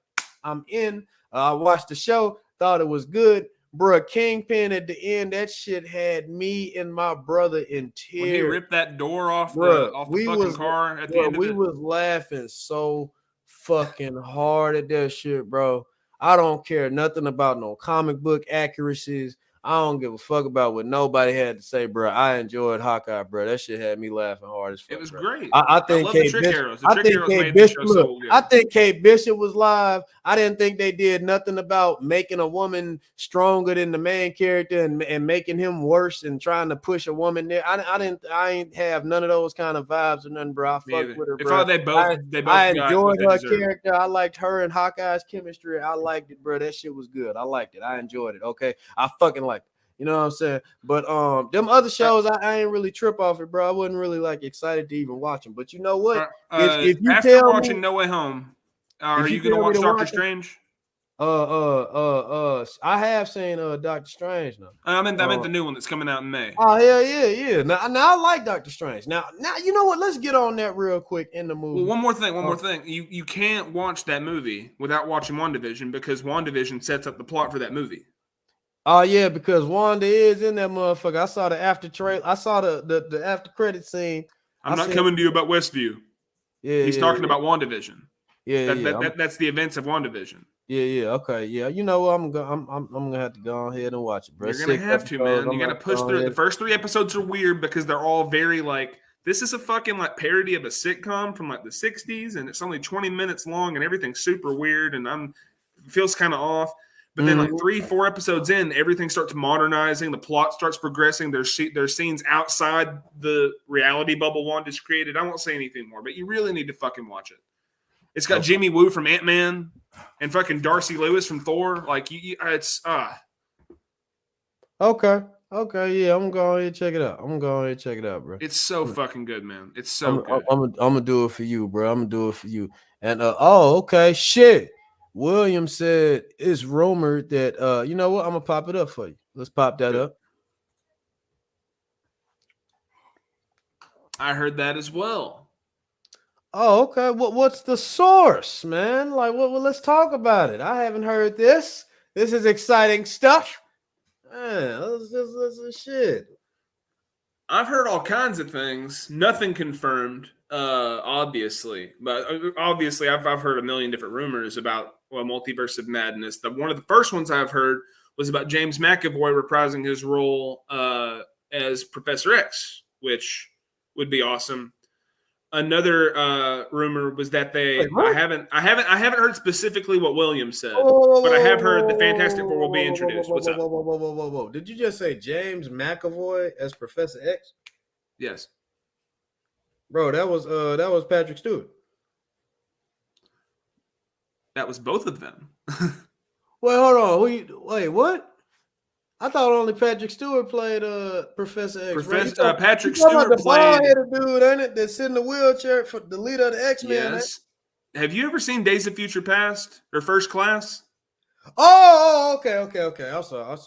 I'm in. I watched the show, thought it was good. Bruh, Kingpin at the end, that shit had me and my brother in tears. When he ripped that door off the fucking car at the end of it. We was laughing so fucking hard at that shit, bro. I don't care nothing about no comic book accuracies. I don't give a fuck about what nobody had to say, bro. I enjoyed Hawkeye, bro. That shit had me laughing hard as fuck. It was bro. great. I think love the Kate trick Bishop. arrows. The I trick think arrows Kate made the Bishop. show Look, so good. I think Kate Bishop was live. I didn't think they did nothing about making a woman stronger than the main character and making him worse and trying to push a woman there. I ain't have none of those kind of vibes or nothing, bro. I fucked with her, If bro. they both I got enjoyed what they her deserved. character. I liked her and Hawkeye's chemistry. I liked it, bro. That shit was good. I liked it. I enjoyed it. Okay, I fucking liked it. You know what I'm saying? But them other shows, I ain't really trip off it, bro. I wasn't really like excited to even watch them. But you know what? If you after tell watching me, No Way Home, are you tell gonna me watch to Doctor watch it, Strange? I have seen Doctor Strange now. I meant the new one that's coming out in May. Oh hell yeah. Now I like Doctor Strange. Now you know what? Let's get on that real quick in the movie. Well, one more thing. You can't watch that movie without watching WandaVision because WandaVision sets up the plot for that movie. Oh yeah, because Wanda is in that motherfucker. I saw the after trailer. I saw the after credit scene. I'm not coming to you about Westview. Yeah, he's talking about WandaVision. Yeah, that's the events of WandaVision. Yeah, okay, yeah. You know what? I'm gonna have to go ahead and watch it, bro. You're gonna have to, man. You gotta push through. The first 3 episodes are weird because they're all very like this is a fucking like parody of a sitcom from like the '60s, and it's only 20 minutes long, and everything's super weird, and feels kind of off. But then, like 3-4 episodes in, everything starts modernizing. The plot starts progressing. There's scenes outside the reality bubble Wanda's created. I won't say anything more, but you really need to fucking watch it. It's got Jimmy Woo from Ant-Man and fucking Darcy Lewis from Thor. Like, it's Okay, yeah. I'm gonna go ahead and check it out. Bro. It's so fucking good, man. It's so good. I'm gonna do it for you, bro. I'm gonna do it for you. And okay, shit. William said it's rumored that you know what? I'm gonna pop it up for you. Let's pop that up. I heard that as well. Oh, okay. What's the source, man? Like, well, let's talk about it. I haven't heard this. This is exciting stuff. Man, let's shit. I've heard all kinds of things. Nothing confirmed, obviously. But obviously, I've heard a million different rumors about Multiverse of Madness. One of the first ones I've heard was about James McAvoy reprising his role as Professor X, which would be awesome. Another rumor was that I haven't heard specifically what William said, but I have heard the Fantastic Four will be introduced. What's up? Whoa. Did you just say James McAvoy as Professor X? Yes. Bro, that was Patrick Stewart. That was both of them. Wait, hold on. Wait, what? I thought only Patrick Stewart played Professor X. Patrick Stewart the played bald-headed dude, ain't it? That's in the wheelchair for the leader of the X-Men. Yes. Have you ever seen Days of Future Past or First Class? Oh, okay. I saw.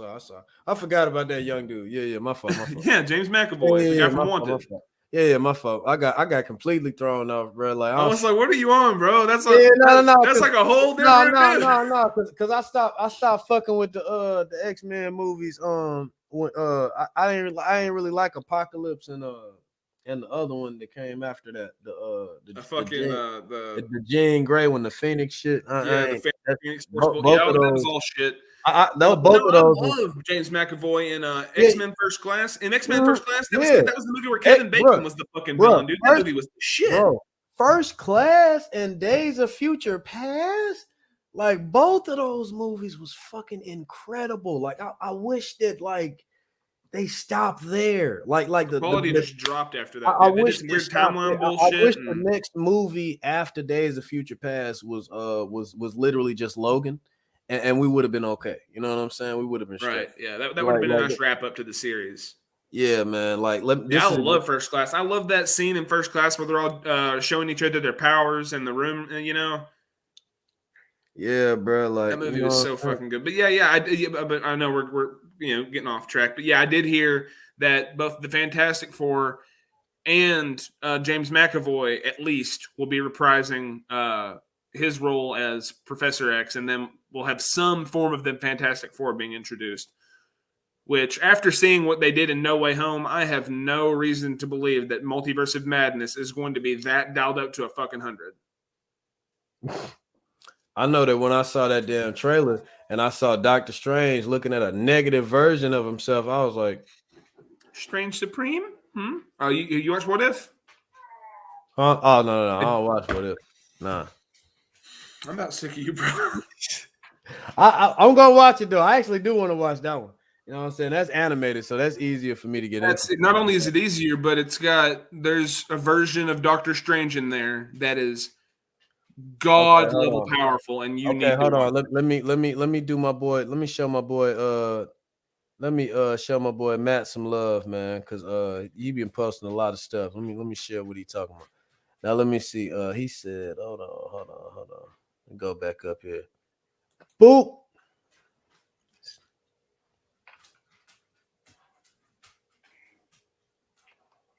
I forgot about that young dude. Yeah, my fault. Yeah, James McAvoy, the guy from Wanted. Yeah, my fault. I got completely thrown off, bro. Like I was like, "What are you on, bro?" That's like that's like a whole different. No. Because I stopped fucking with the X-Men movies. When I ain't really like Apocalypse and the other one that came after that. The Jean Grey one, the Phoenix shit. The Phoenix both of that those was all shit. Both of those. I love James McAvoy in X-Men First Class. In X-Men First Class, that was the movie where Kevin Bacon was the fucking villain, dude. That movie was the shit. Bro, First Class and Days of Future Past, like both of those movies was fucking incredible. Like I wish that like they stopped there. Like the quality just dropped after that. I wish some weird timeline bullshit. I wish the next movie after Days of Future Past was literally just Logan. And we would have been okay. You know what I'm saying? We would have been straight. Right. Yeah, that would have been a nice wrap up to the series. Yeah, man. Like, I love First Class. I love that scene in First Class where they're all showing each other their powers in the room. You know. Yeah, bro. Like that movie was so fucking good. But but I know we're getting off track. But yeah, I did hear that both the Fantastic Four and James McAvoy at least will be reprising his role as Professor X, and then we'll have some form of the Fantastic Four being introduced, which after seeing what they did in No Way Home, I have no reason to believe that Multiverse of Madness is going to be that dialed up to a fucking 100. I know that when I saw that damn trailer and I saw Doctor Strange looking at a negative version of himself, I was like, Strange Supreme? Oh, you watch What If? huh? Oh no, I don't watch What If. Nah. I'm about sick of you, bro. I'm gonna watch it though. I actually do want to watch that one. You know what I'm saying? That's animated, so that's easier for me to get into. Not only is it easier, but there's a version of Doctor Strange in there that is God level powerful, and you need to hold on. watch Let me do my boy. Let me show my boy. Let me show my boy Matt some love, man, because he been posting a lot of stuff. Let me share what he talking about. Now let me see. He said, hold on. Go back up here. Boop.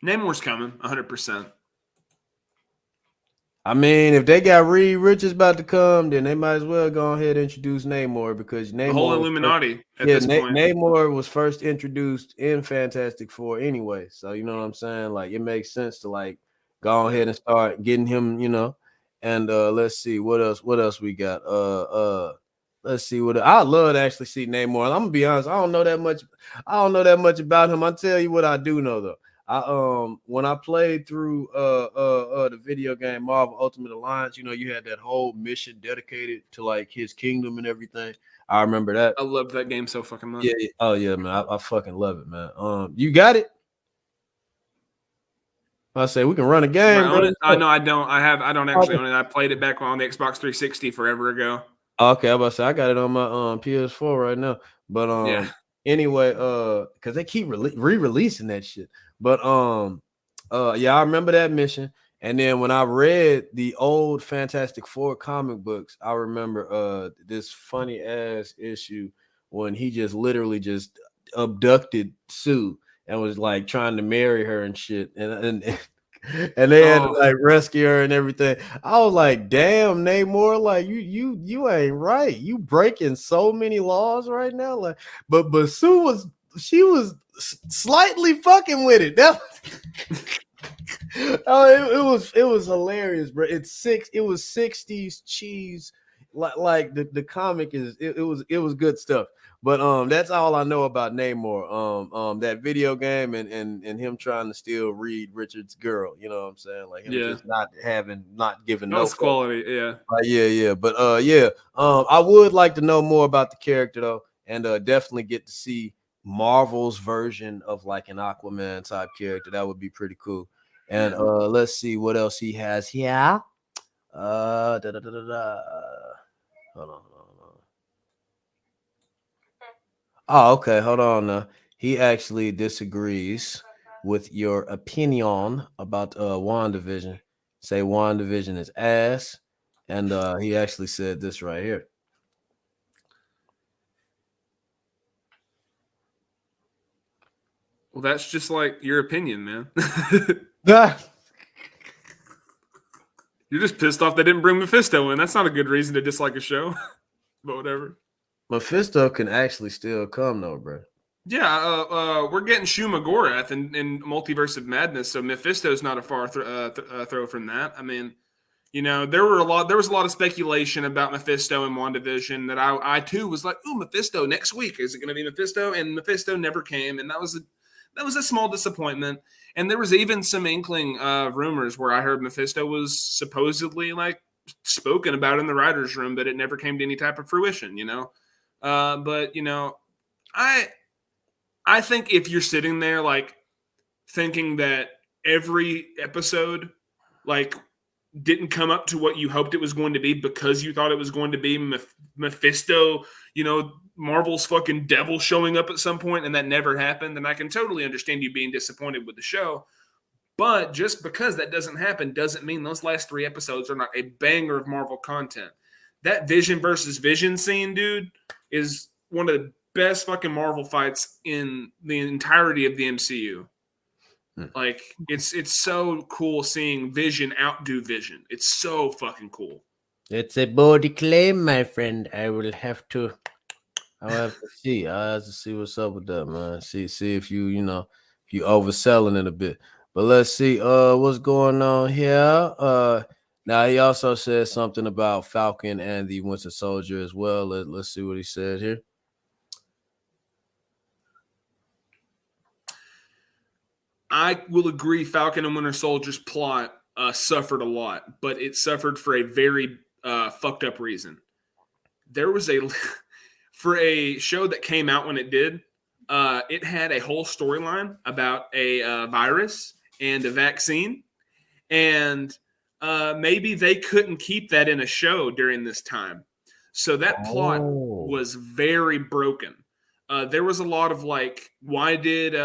Namor's coming, 100%. I mean, if they got Reed Richards about to come, then they might as well go ahead and introduce Namor because Namor The whole Illuminati at this point. Namor was first introduced in Fantastic Four anyway. So you know what I'm saying? Like it makes sense to like go ahead and start getting him, you know. And let's see what else we got. Let's see what I'd love to actually see Namor. I'm gonna be honest, I don't know that much about him. I'll tell you what I do know though. When I played through the video game Marvel Ultimate Alliance, you know, you had that whole mission dedicated to like his kingdom and everything. I remember that. I love that game so fucking much. Yeah. Oh yeah, man. I fucking love it, man. You got it? I say we can run a game. Bro, I know I don't. I don't actually own it. I played it back on the Xbox 360 forever ago. Okay, I'm about to say I got it on my PS4 right now. But yeah. Anyway, because they keep re-releasing that shit. But yeah, I remember that mission. And then when I read the old Fantastic Four comic books, I remember this funny ass issue when he just literally just abducted Sue and was like trying to marry her and shit. And they had to like rescue her and everything. I was like, damn, Neymar, like you ain't right. You breaking so many laws right now. Like, but Sue was slightly fucking with it. That it was hilarious, bro. It was 60s cheese. Like the comic is it was good stuff. But that's all I know about Neymar. That video game and him trying to steal Reed Richards' girl. You know what I'm saying? Like him just not giving no quality. Yeah. Yeah. But I would like to know more about the character though, and definitely get to see Marvel's version of like an Aquaman type character. That would be pretty cool. And let's see what else he has here. Hold on. Oh, okay. Hold on. He actually disagrees with your opinion about WandaVision. Say WandaVision is ass, and he actually said this right here. Well, that's just like your opinion, man. You're just pissed off they didn't bring Mephisto in. That's not a good reason to dislike a show, but whatever. Mephisto can actually still come though, bro. Yeah, we're getting Shumagorath in Multiverse of Madness, so Mephisto's not a far throw from that. I mean, you know, there was a lot of speculation about Mephisto and WandaVision that I too was like, ooh, Mephisto next week. Is it going to be Mephisto? And Mephisto never came, and that was a small disappointment. And there was even some inkling of rumors where I heard Mephisto was supposedly like spoken about in the writers' room, but it never came to any type of fruition, you know. But you know, I think if you're sitting there like thinking that every episode like didn't come up to what you hoped it was going to be because you thought it was going to be Mephisto, you know, Marvel's fucking devil showing up at some point, and that never happened, then I can totally understand you being disappointed with the show. But just because that doesn't happen doesn't mean those last 3 episodes are not a banger of Marvel content. That Vision versus Vision scene, dude, is one of the best fucking Marvel fights in the entirety of the MCU. Like, it's so cool seeing Vision outdo Vision. It's so fucking cool. It's a body claim, my friend. I'll have to see. I have to see what's up with that, man. See if you overselling it a bit. But let's see what's going on here. Now he also said something about Falcon and the Winter Soldier as well. Let's see what he said here. I will agree Falcon and Winter Soldier's plot suffered a lot, but it suffered for a very fucked up reason. There was for a show that came out when it did, it had a whole storyline about a virus and a vaccine, and maybe they couldn't keep that in a show during this time. So that plot was very broken. There was a lot of like, why did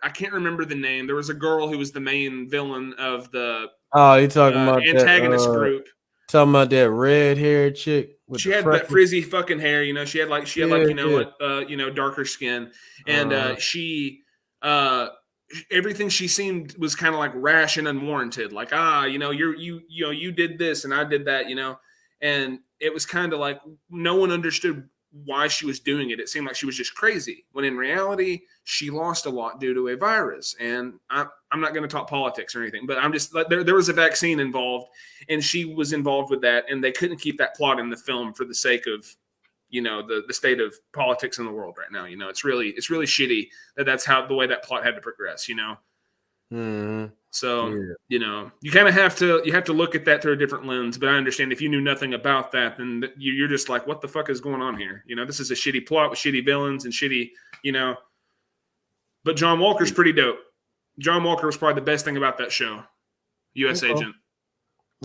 I can't remember the name. There was a girl who was the main villain of the you talking about antagonist group. Talking about that red-haired chick. She had that frizzy fucking hair, you know. She had darker skin, and she everything she seemed was kind of like rash and unwarranted. Like, you did this and I did that, you know. And it was kind of like no one understood why she was doing it. It seemed like she was just crazy, when in reality she lost a lot due to a virus. And I'm not going to talk politics or anything, but I'm just like, there was a vaccine involved, and she was involved with that, and they couldn't keep that plot in the film for the sake of, you know, the state of politics in the world right now. You know, it's really shitty that's how the way that plot had to progress, you know. Mm-hmm. So, you know, you kind of have to look at that through a different lens. But I understand if you knew nothing about that, then you're just like, what the fuck is going on here? You know, this is a shitty plot with shitty villains and shitty, you know. But John Walker's pretty dope. John Walker was probably the best thing about that show. U.S. Agent.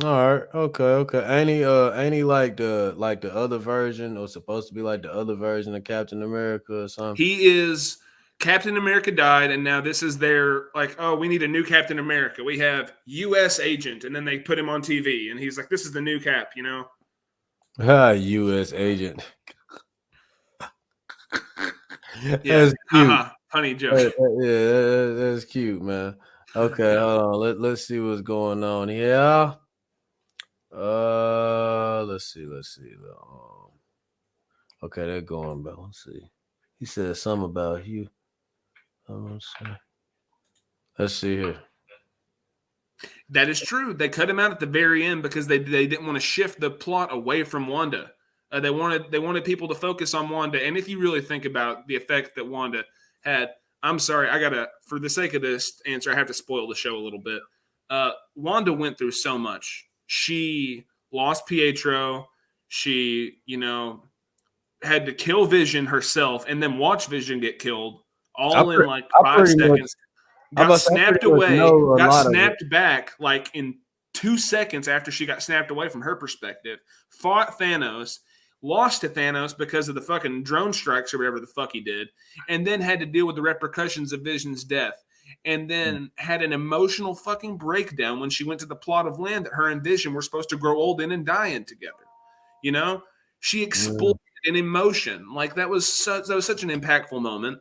All right. Okay. Ain't he like the other version, or supposed to be like the other version of Captain America or something? He is. Captain America died, and now this is their, like, oh, we need a new Captain America. We have U.S. Agent, and then they put him on TV, and he's like, this is the new Cap, you know? U.S. Agent. Yeah. That's cute. Funny joke. Yeah, that's cute, man. Okay, hold on. Let's see what's going on here. Let's see. Okay, they're going back. Let's see. He said something about you. Let's see here. That is true. They cut him out at the very end because they didn't want to shift the plot away from Wanda. They wanted people to focus on Wanda. And if you really think about the effect that Wanda had, I'm sorry, for the sake of this answer, I have to spoil the show a little bit. Wanda went through so much. She lost Pietro. She, you know, had to kill Vision herself and then watch Vision get killed in like 5 seconds. Got snapped away. Got snapped back like in 2 seconds after she got snapped away from her perspective. Fought Thanos. Lost to Thanos because of the fucking drone strikes or whatever the fuck he did. And then had to deal with the repercussions of Vision's death. And then had an emotional fucking breakdown when she went to the plot of land that her and Vision were supposed to grow old in and die in together. You know? She exploded in emotion. Like that was such an impactful moment.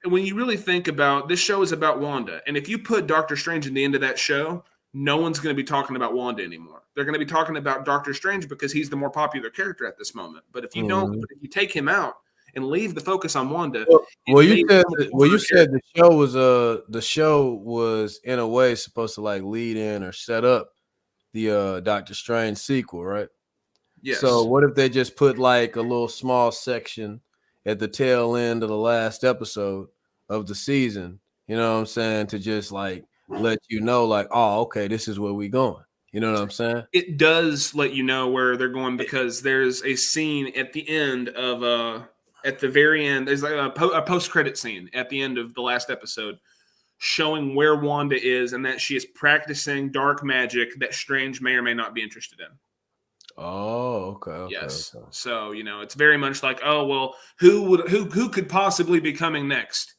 When you really think about this show is about Wanda, and if you put Doctor Strange in the end of that show, no one's going to be talking about Wanda anymore. They're going to be talking about Doctor Strange because he's the more popular character at this moment. But if you don't, if you take him out and leave the focus on Wanda, you said the show was in a way supposed to like lead in or set up the Doctor Strange sequel, right? Yes. So what if they just put like a little small section at the tail end of the last episode of the season, you know what I'm saying, to just like let you know, like, oh, okay, this is where we going. You know what I'm saying? It does let you know where they're going because there's a scene at the end of at the very end. There's like a post-credit scene at the end of the last episode showing where Wanda is and that she is practicing dark magic that Strange may or may not be interested in. Oh, okay. Yes. Okay. So, you know, it's very much like, oh, well, who could possibly be coming next?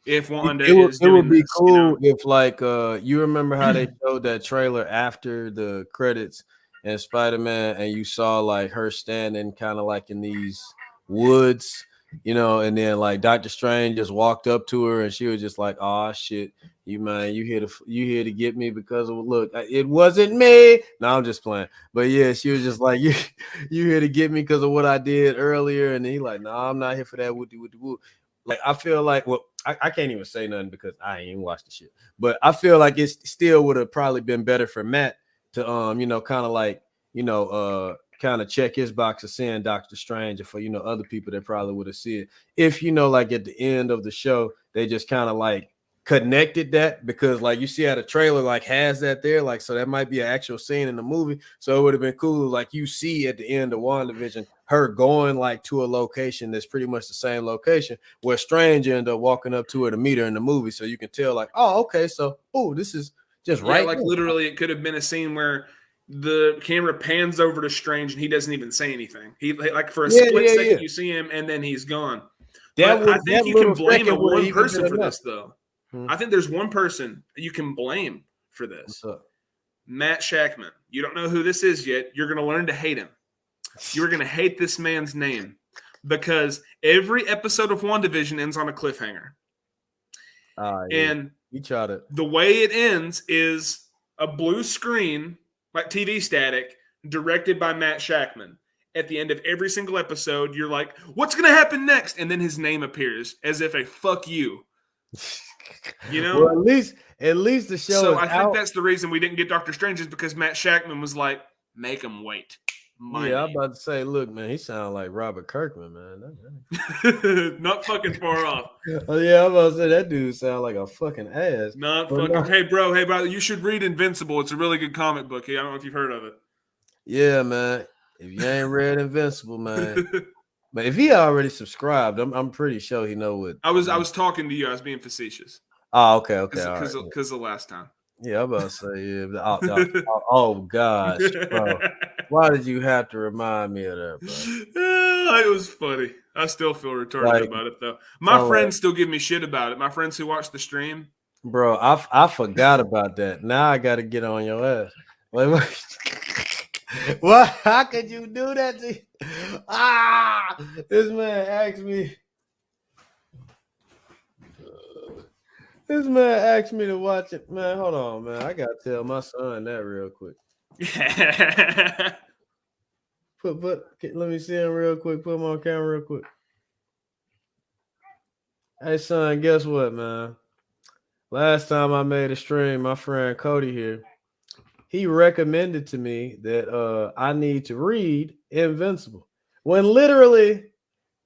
If Wanda it would be this, cool, you know? if like you remember how they showed that trailer after the credits and SpiderMan, and you saw like her standing kind of like in these woods, you know, and then like Doctor Strange just walked up to her and she was just like, oh shit, you here to get me because of, look, it wasn't me. No, I'm just playing. But yeah, she was just like, you here to get me because of what I did earlier, and he like, no, I'm not here for that. Woody. like I feel like, well, I can't even say nothing because I ain't even watched the shit. But I feel like it still would have probably been better for Matt to kind of like, kind of check his box of seeing Doctor Strange, and for other people that probably would have seen it. If like at the end of the show, they just kind of like connected that, because like you see how the trailer like has that there, like, so that might be an actual scene in the movie. So it would have been cool, like you see at the end of WandaVision her going like to a location that's pretty much the same location where Strange ended up walking up to her to meet her in the movie, so you can tell like, oh, okay, so this is just right. Like literally, it could have been a scene where the camera pans over to Strange and he doesn't even say anything. He like for a split second you see him and then he's gone. I think you can blame one person for this though. I think there's one person you can blame for this. Matt Shackman. You don't know who this is yet. You're going to learn to hate him. You're going to hate this man's name because every episode of WandaVision ends on a cliffhanger. And you tried it. The way it ends is a blue screen, like TV static, directed by Matt Shackman. At the end of every single episode, you're like, what's going to happen next? And then his name appears as if a fuck you. Well, at least the show. So I think that's the reason we didn't get Doctor Strange, is because Matt Shackman was like, make him wait. I'm about to say, look, man, he sounds like Robert Kirkman, man. Not fucking far off. Oh yeah, I'm about to say that dude sounds like a fucking ass. Hey, bro, you should read Invincible. It's a really good comic book. I don't know if you've heard of it. Yeah, man. If you ain't read Invincible, man. But if he already subscribed, I'm pretty sure he know what. I was talking to you. I was being facetious. Oh, okay. Because the last time. Yeah, I'm about to say, yeah. Oh gosh, bro. Why did you have to remind me of that, bro? It was funny. I still feel retarded about it, though. My friends still give me shit about it. My friends who watch the stream. Bro, I forgot about that. Now I got to get on your ass. Wait. What? How could you do that to you? This man asked me. This man asked me to watch it. Man, hold on, man. I gotta tell my son that real quick. Let me see him real quick. Put him on camera real quick. Hey, son, guess what, man? Last time I made a stream, my friend Cody here, he recommended to me that I need to read Invincible. When literally,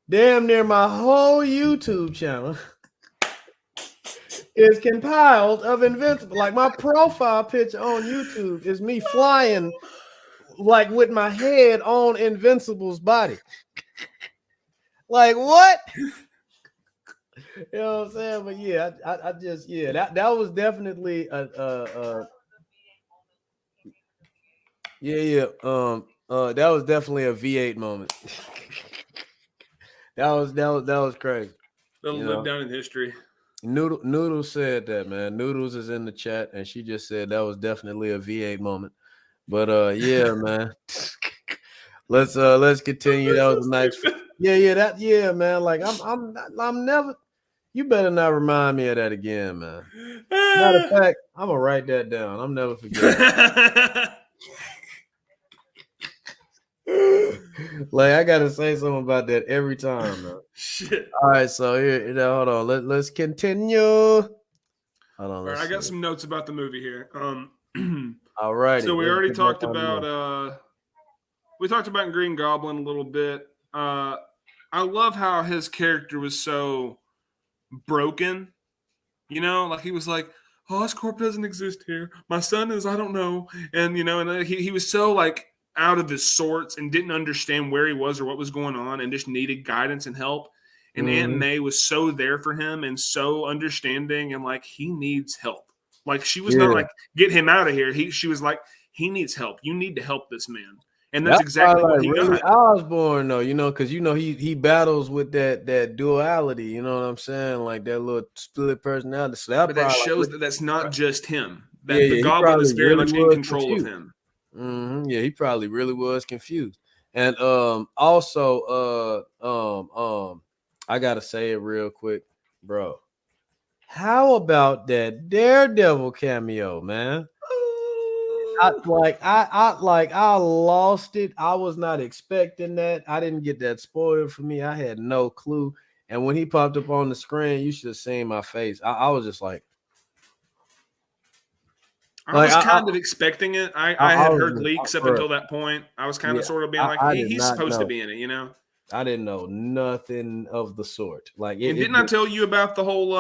damn near my whole YouTube channel is compiled of Invincible. Like my profile picture on YouTube is me flying, like with my head on Invincible's body. Like what? You know what I'm saying? But yeah, I just that was definitely that was definitely a V8 moment. that was crazy. They'll live down in history. Noodles said that, man. Noodles is in the chat, and she just said that was definitely a V8 moment. But yeah, man. Let's continue. That was nice. Yeah, man. Like I'm never. You better not remind me of that again, man. Matter of fact, I'm gonna write that down. I'm never forgetting. Like I gotta say something about that every time, man. Shit. All right, so here, hold on. Let's continue. Hold on. All right, I got some notes about the movie here. All right. So we already talked about we talked about Green Goblin a little bit. I love how his character was so broken. You know, like he was like, "Oh, Oscorp doesn't exist here. My son is, I don't know," and and he was so like out of his sorts and didn't understand where he was or what was going on and just needed guidance and help. And Aunt May was so there for him and so understanding and like he needs help. Like she was not like, get him out of here. She was like, he needs help. You need to help this man. And that's exactly what he got. Osborn, though, because he battles with that duality. You know what I'm saying? Like that little split personality. So that shows that that's not just him. That the Goblin is very much in control of him. Mm-hmm. Yeah, he probably really was confused. And also, I gotta say it real quick, bro. How about that Daredevil cameo, man? I lost it. I was not expecting that. I didn't get that spoiled for me. I had no clue. And when he popped up on the screen, you should have seen my face. I was just like, I was kind of expecting it. I had heard was, leaks up until that point. I was kind of sort of being like, I hey, did he's not supposed to know. be in it, you know? I didn't know nothing of the sort. Like, And didn't I tell you about the whole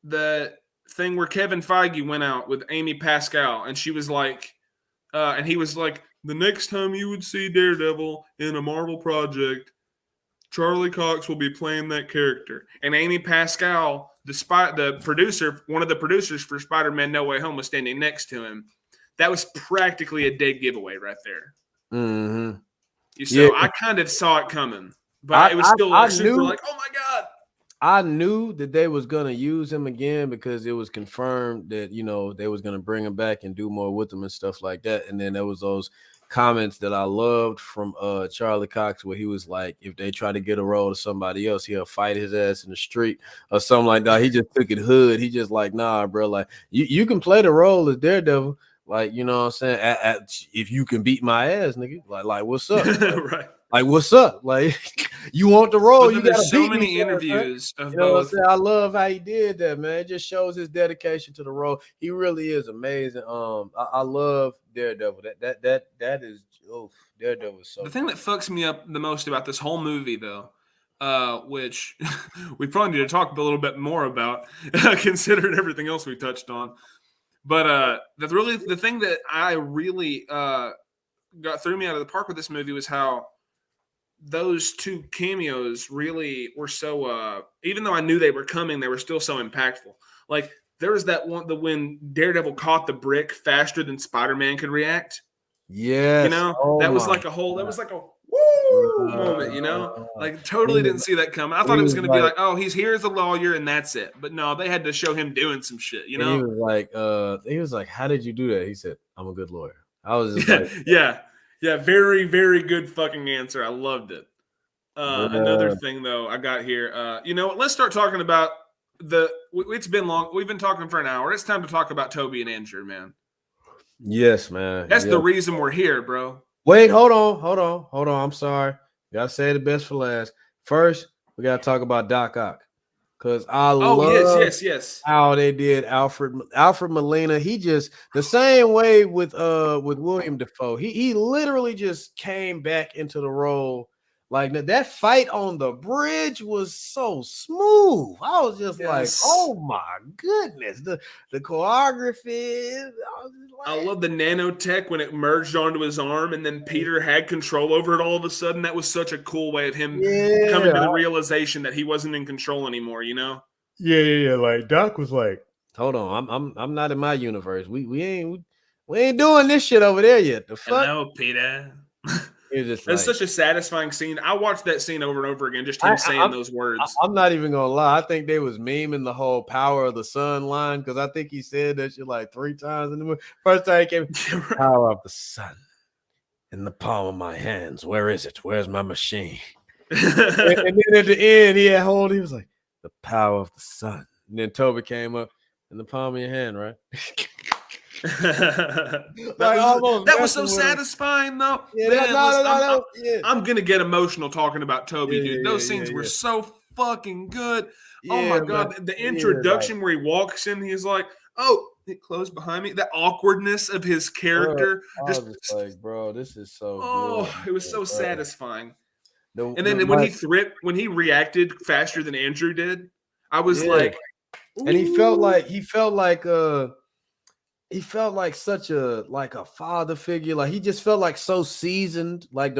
the thing where Kevin Feige went out with Amy Pascal, and she was like, and he was like, the next time you would see Daredevil in a Marvel project, Charlie Cox will be playing that character. And Amy Pascal, the producer, one of the producers for Spider-Man No Way Home, was standing next to him. That was practically a dead giveaway right there. Mm-hmm. So I kind of saw it coming, but it was still like super like, oh my God. I knew that they was going to use him again because it was confirmed that, you know, they was going to bring him back and do more with him and stuff like that. And then there was those comments that I loved from Charlie Cox where he was like, if they try to get a role to somebody else, he'll fight his ass in the street or something like that. He just took it hood. He just like, nah, bro, like you can play the role as Daredevil. Like, you know what I'm saying? If you can beat my ass, nigga, like what's up? Right. Like, what's up? Like, you want the role? You got so many interviews of you know both. what I'm saying? I love how he did that, man. It just shows his dedication to the role. He really is amazing. I love Daredevil. That is Daredevil is so. The thing that fucks me up the most about this whole movie, though, which we probably need to talk a little bit more about, considering everything else we touched on. But the thing that I really threw me out of the park with this movie was how those two cameos really were so. Even though I knew they were coming, they were still so impactful. Like there was that one, when Daredevil caught the brick faster than Spider-Man could react. Yes, you know, that was like a whole. That was like a woo moment. You know, like totally didn't see that coming. I thought it was going to be like, oh, he's here as a lawyer and that's it. But no, they had to show him doing some shit. You know, he was like, how did you do that? He said, I'm a good lawyer. I was just like, yeah, very, very good fucking answer. I loved it. Another thing though, I got here. You know, let's start talking about it's been long. We've been talking for an hour. It's time to talk about Toby and Andrew, man. Yes, man. That's the reason we're here, bro. Wait, hold on. I'm sorry. Gotta say the best for last. First, we gotta talk about Doc Ock. Because I love yes. how they did Alfred Molina. He just the same way with William Dafoe. He literally just came back into the role. Like that fight on the bridge was so smooth. I was just like, oh my goodness. The choreography. I love the nanotech when it merged onto his arm and then Peter had control over it all of a sudden. That was such a cool way of him coming to the realization that he wasn't in control anymore, you know? Yeah. Like Doc was like, hold on, I'm not in my universe. We ain't doing this shit over there yet. The fuck? Hello, Peter. It's such a satisfying scene. I watched that scene over and over again, just him saying those words. I'm not even gonna lie. I think they was memeing the whole power of the sun line because I think he said that shit like 3 times in the movie. First time he came, power of the sun in the palm of my hands. Where is it? Where's my machine? and then at the end, he was like, the power of the sun. And then Toby came up in the palm of your hand, right? that was so satisfying, though. Yeah, I'm gonna get emotional talking about Toby, dude. Those scenes were so fucking good. Oh my god, the introduction where he walks in, he's like, "Oh, it closed behind me." The awkwardness of his character, I was just like, bro, this is so. It was so satisfying. And then when he reacted faster than Andrew did, I was like, ooh. And he felt like such a father figure. Like he just felt like so seasoned, like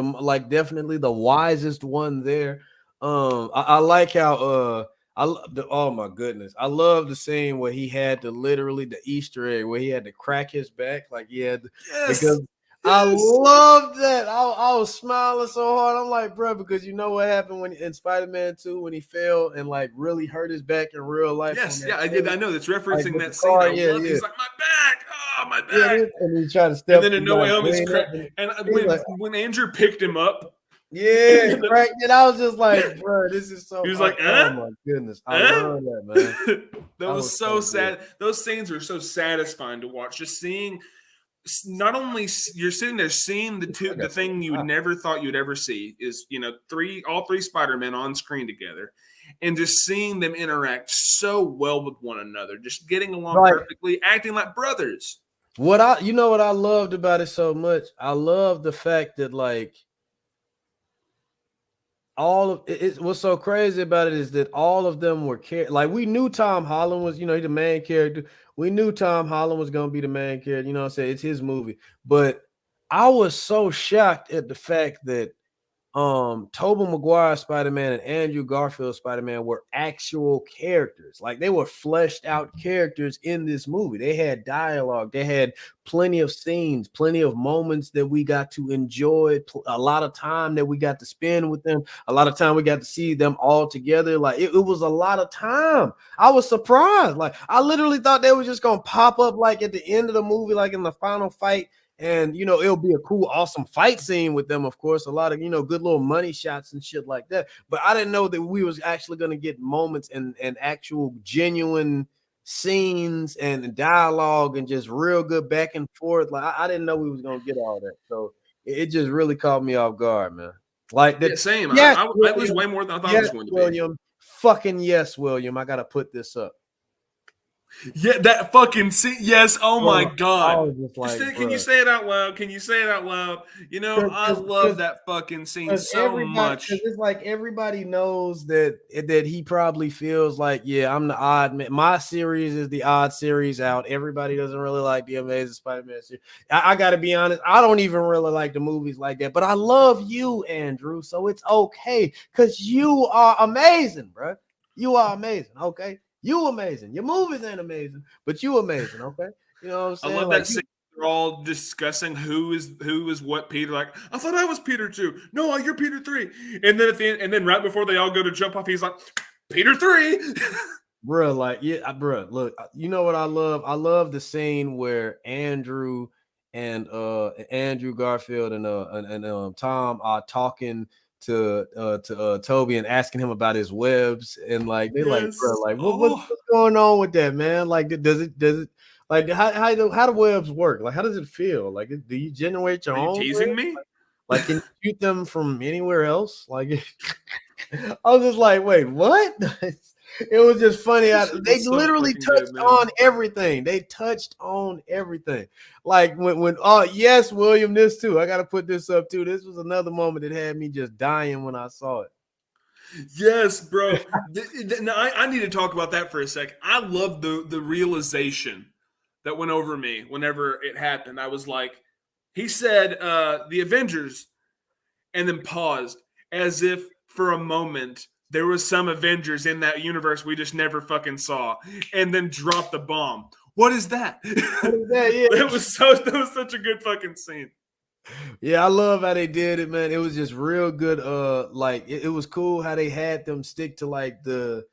definitely the wisest one there. I like how oh my goodness, I love the scene where he had the Easter egg where he had to crack his back, like he had because I love that. I was smiling so hard. I'm like, bro, because you know what happened when in Spider-Man 2 when he fell and like really hurt his back in real life. Yes, I did. I know that's referencing that scene. I love it. He's like, my back, my back. Yeah, and he tried to step. And then in No Way Home, when Andrew picked him up. Yeah, cracked it. I was just like, bro, this is so. He was like, oh my goodness, I love that, man. That was so sad. Those scenes were so satisfying to watch. Just seeing. Not only you're sitting there seeing the thing you would never thought you'd ever see is all three Spider-Men on screen together, and just seeing them interact so well with one another, just getting along Right. perfectly, acting like brothers. What I loved about it so much. I love the fact that like all of it, what's so crazy about it is that all of them were like we knew Tom Holland was, he's the main character. We knew Tom Holland was gonna be the main character, you know what I'm saying? It's his movie. But I was so shocked at the fact that Tobey Maguire Spider-Man and Andrew Garfield Spider-Man were actual characters. Like they were fleshed out characters in this movie. They had dialogue, they had plenty of scenes, plenty of moments that we got to enjoy, a lot of time that we got to spend with them, a lot of time we got to see them all together. Like it was a lot of time. I was surprised. Like I literally thought they were just gonna pop up like at the end of the movie, like in the final fight. And it'll be a cool, awesome fight scene with them, of course. A lot of good little money shots and shit like that. But I didn't know that we was actually gonna get moments and actual genuine scenes and dialogue and just real good back and forth. Like I didn't know we was gonna get all that. So it just really caught me off guard, man. Like that. Yeah, same. Yes, I was way more than I thought it was going to be. William. Fucking yes, William. I gotta put this up. Yeah, that fucking scene. Yes. Oh my God. Like, can you say it out loud? Can you say it out loud? I love that fucking scene so much. It's like everybody knows that he probably feels like, yeah, I'm the odd man. My series is the odd series out. Everybody doesn't really like the Amazing Spider-Man series. I got to be honest. I don't even really like the movies like that. But I love you, Andrew. So it's okay because you are amazing, bro. You are amazing. Okay. You amazing. Your movies ain't amazing, but you amazing, okay? You know what I'm saying? I love that scene. They're all discussing who is what Peter. Like, I thought I was Peter 2. No, you're Peter 3. And then at the end, and then right before they all go to jump off, he's like, Peter 3. Bro, like, yeah, bro, look, you know what I love? I love the scene where Andrew Garfield and Tom are talking to Toby and asking him about his webs, and like they're like, bro, like what's going on with that, man? Like does it like how do webs work? Like how does it feel? Like do you generate your own? Are you teasing webs? me? Like can you shoot them from anywhere else? Like I was just like, wait, what? It was just funny. They literally touched on everything. They touched on everything. Like when yes, William, this too. I gotta put this up too. This was another moment that had me just dying when I saw it. Yes, bro. I need to talk about that for a second. I love the realization that went over me whenever it happened. I was like, he said the Avengers, and then paused as if for a moment there was some Avengers in that universe we just never fucking saw, and then dropped the bomb. What is that? What is that? Yeah. That was such a good fucking scene. Yeah, I love how they did it, man. It was just real good. Like it was cool how they had them stick to like the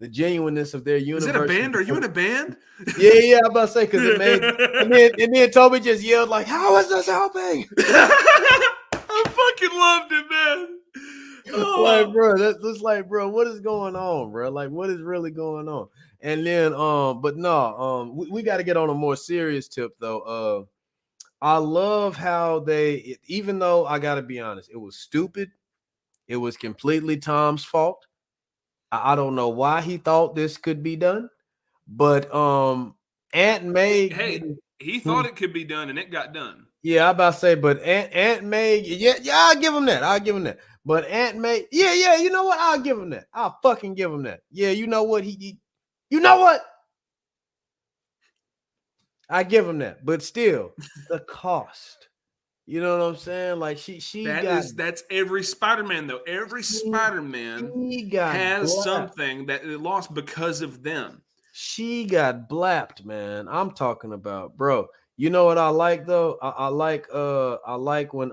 genuineness of their universe. Is it a band? Are you in a band? Yeah, I'm about to say because it made and then Toby just yelled like, "How is this helping?" I fucking loved it, man. Oh. Like, bro, that's like, bro, what is going on, bro? Like, what is really going on? And then, but no, we got to get on a more serious tip though. I love how even though I got to be honest, it was stupid. It was completely Tom's fault. I don't know why he thought this could be done, but Aunt May. Hey, he thought it could be done, and it got done. Yeah, I about to say, but Aunt May, yeah, I'll give him that. But Aunt May, yeah, you know what? I'll give him that. I'll fucking give him that. Yeah, you know what? You know what? I give him that. But still, the cost. You know what I'm saying? Like that's every Spider-Man though. Every Spider-Man has something that it lost because of them. She got blapped, man. I'm talking about, bro. You know what I like though? I like when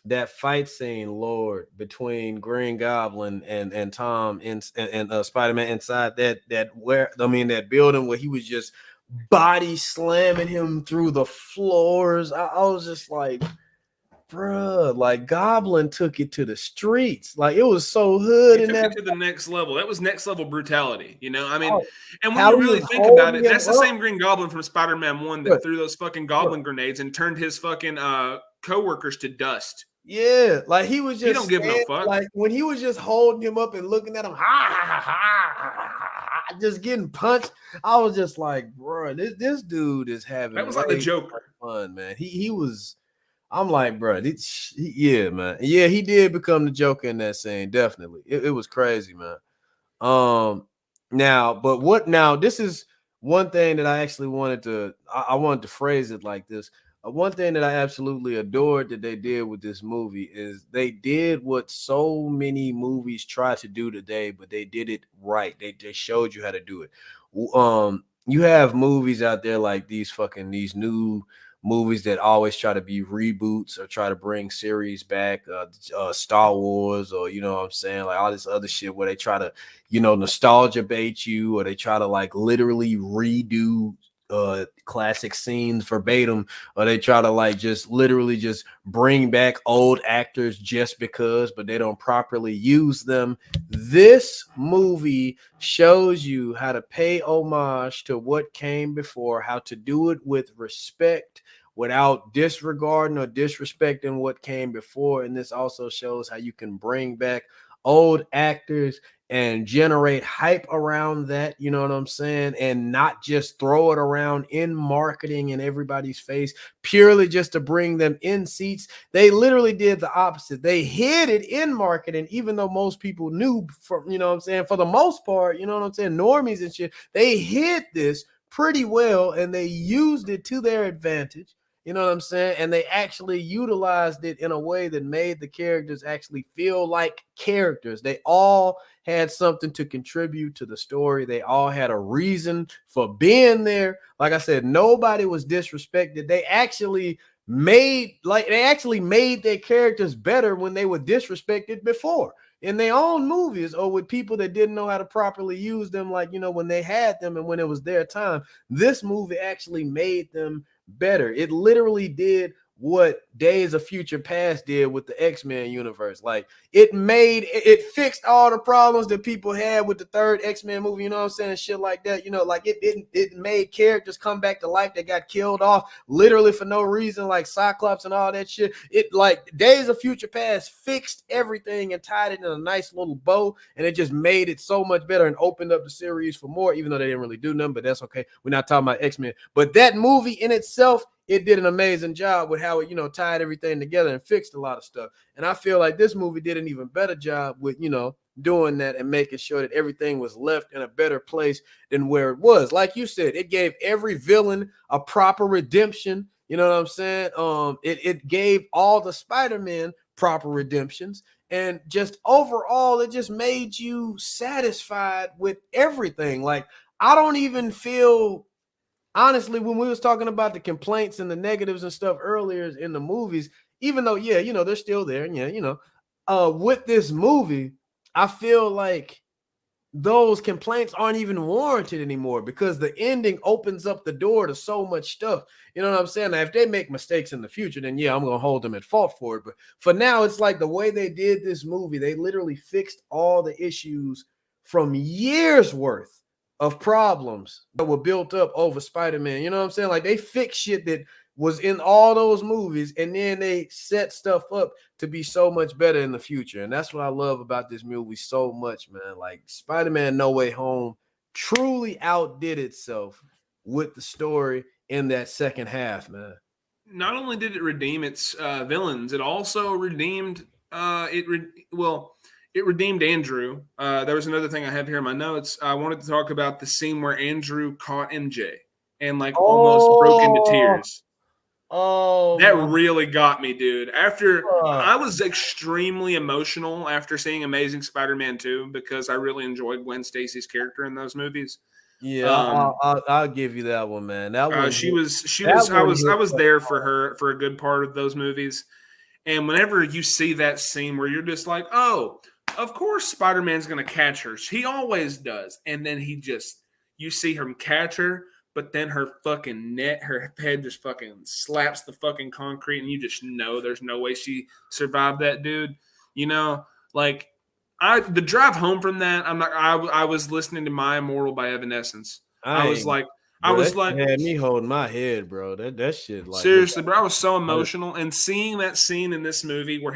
that fight scene, Lord, between Green Goblin and Tom and Spider-Man inside that building where he was just body slamming him through the floors. I was just like, bruh, like Goblin took it to the streets. Like it was so hood and that to the next level. That was next level brutality, you know. I mean, and when you really think about it, that's the same Green Goblin from Spider-Man 1 that threw those fucking goblin grenades and turned his fucking coworkers to dust. Yeah, like he was He just don't give no fuck. like when he was just holding him up and looking at him, just getting punched. I was just like, bro, this dude is having That was like the way too much Joker. fun, man. He was. I'm like, bro, yeah, man, yeah, he did become the Joker in that scene. Definitely, it was crazy, man. Now, but what now? This is one thing that I actually wanted to. I wanted to phrase it like this. One thing that I absolutely adored that they did with this movie is they did what so many movies try to do today, but they did it right. They showed you how to do it. You have movies out there like these new movies that always try to be reboots or try to bring series back, Star Wars, or you know what I'm saying, like all this other shit where they try to, nostalgia bait you, or they try to like literally redo classic scenes verbatim, or they try to like just literally just bring back old actors just because, but they don't properly use them. This movie shows you how to pay homage to what came before, how to do it with respect without disregarding or disrespecting what came before. And this also shows how you can bring back old actors and generate hype around that, you know what I'm saying? And not just throw it around in marketing in everybody's face purely just to bring them in seats. They literally did the opposite. They hid it in marketing, even though most people knew, from, you know what I'm saying, for the most part, you know what I'm saying, normies and shit, they hid this pretty well and they used it to their advantage. You know what I'm saying? And they actually utilized it in a way that made the characters actually feel like characters. They all had something to contribute to the story. They all had a reason for being there. Like I said, nobody was disrespected. They actually made their characters better when they were disrespected before in their own movies or with people that didn't know how to properly use them, like, when they had them and when it was their time. This movie actually made them better. It literally did what Days of Future Past did with the X-Men universe. Like it fixed all the problems that people had with the third X-Men movie, you know what I'm saying? Shit like that. Like it made characters come back to life that got killed off literally for no reason, like Cyclops and all that shit. It, like, Days of Future Past fixed everything and tied it in a nice little bow, and it just made it so much better and opened up the series for more, even though they didn't really do nothing, but that's okay. We're not talking about X-Men. But that movie in itself, it did an amazing job with how it, tied everything together and fixed a lot of stuff. And I feel like this movie did an even better job with, doing that and making sure that everything was left in a better place than where it was. Like you said, it gave every villain a proper redemption. You know what I'm saying? It gave all the Spider-Man proper redemptions. And just overall, it just made you satisfied with everything. Like, I don't even feel, honestly, when we was talking about the complaints and the negatives and stuff earlier in the movies, even though, yeah, they're still there. And yeah, with this movie, I feel like those complaints aren't even warranted anymore because the ending opens up the door to so much stuff. You know what I'm saying? Now, if they make mistakes in the future, then yeah, I'm going to hold them at fault for it. But for now, it's like the way they did this movie, they literally fixed all the issues from years worth of problems that were built up over Spider-Man. You know what I'm saying? Like, they fixed shit that was in all those movies, and then they set stuff up to be so much better in the future. And that's what I love about this movie so much, man. Like, Spider-Man No Way Home truly outdid itself with the story in that second half, man. Not only did it redeem its villains, it also redeemed it redeemed Andrew. There was another thing I have here in my notes. I wanted to talk about the scene where Andrew caught MJ and like almost broke into tears. Oh, that really got me, dude. After God. I was extremely emotional after seeing Amazing Spider-Man 2 because I really enjoyed Gwen Stacy's character in those movies. Yeah, I'll give you that one, man. That one, I was there for her for a good part of those movies. And whenever you see that scene where you're just like, oh, of course Spider-Man's going to catch her. He always does. And then you see him catch her, but then her head just fucking slaps the fucking concrete, and you just know there's no way she survived that, dude. Like, the drive home from that, I was listening to My Immortal by Evanescence. I was like, I Bro, was that like, shit had me holding my head, bro. That shit like seriously, bro, I was so emotional. And seeing that scene in this movie where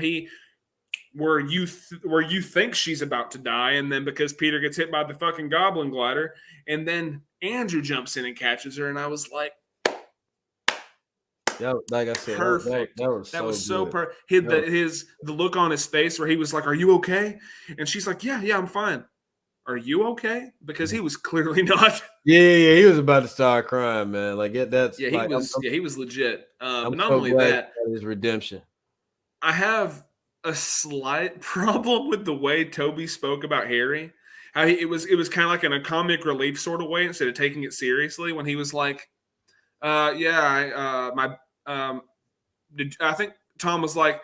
you think she's about to die, and then because Peter gets hit by the fucking goblin glider, and then Andrew jumps in and catches her, and I was like, like I said, perfect. that was That so was so good. the look on his face where he was like, "Are you okay?" And she's like, "Yeah, I'm fine." Are you okay? Because he was clearly not. Yeah, he was about to start crying, man. Like that's Yeah, like he was legit. I'm But not so only glad that, he got his redemption. I have a slight problem with the way Toby spoke about Harry. How it was kind of like in a comic relief sort of way instead of taking it seriously when he was like, I think Tom was like,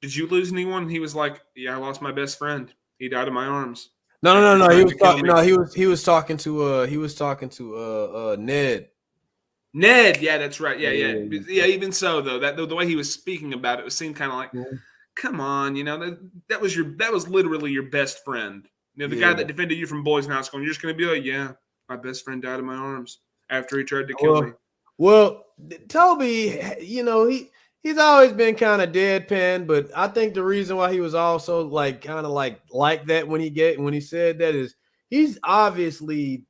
"Did you lose anyone?" And he was like, "Yeah, I lost my best friend. He died in my arms." No. He Trying was to kill talking. me." No, he was talking to Ned. Ned, yeah, that's right. Yeah. Yeah. Even so, though, that the way he was speaking about it seemed kind of like, come on, that was literally your best friend. The guy Yeah. that defended you from boys in high school. And you're just going to be like, yeah, my best friend died in my arms after he tried to kill me. Well, Toby, he's always been kind of deadpan, but I think the reason why he was also like kind of like that when he said that is he's obviously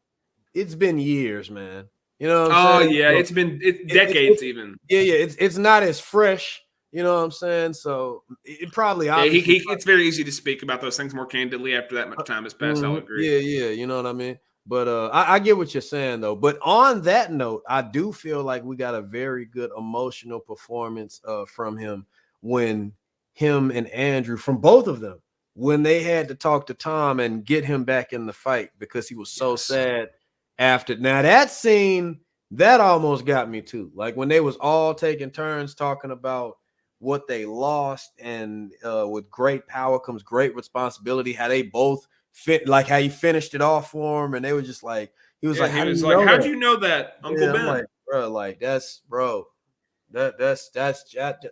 it's been years, man. You know what I'm Oh saying? yeah, So it's been decades even. yeah. It's not as fresh. You know what I'm saying? So it probably Yeah, obviously it's very easy to speak about those things more candidly after that much time has passed. I'll agree. Yeah, you know what I mean? But I get what you're saying though. But on that note, I do feel like we got a very good emotional performance from him when him and Andrew, from both of them, when they had to talk to Tom and get him back in the fight because he was so sad after. Now that scene, that almost got me too. Like when they was all taking turns talking about what they lost, and with great power comes great responsibility. How they both fit, like how he finished it off for him, and they were just like, he was like, "How do you know how'd you know that, Uncle Ben?" I'm like, bro, like that's that's that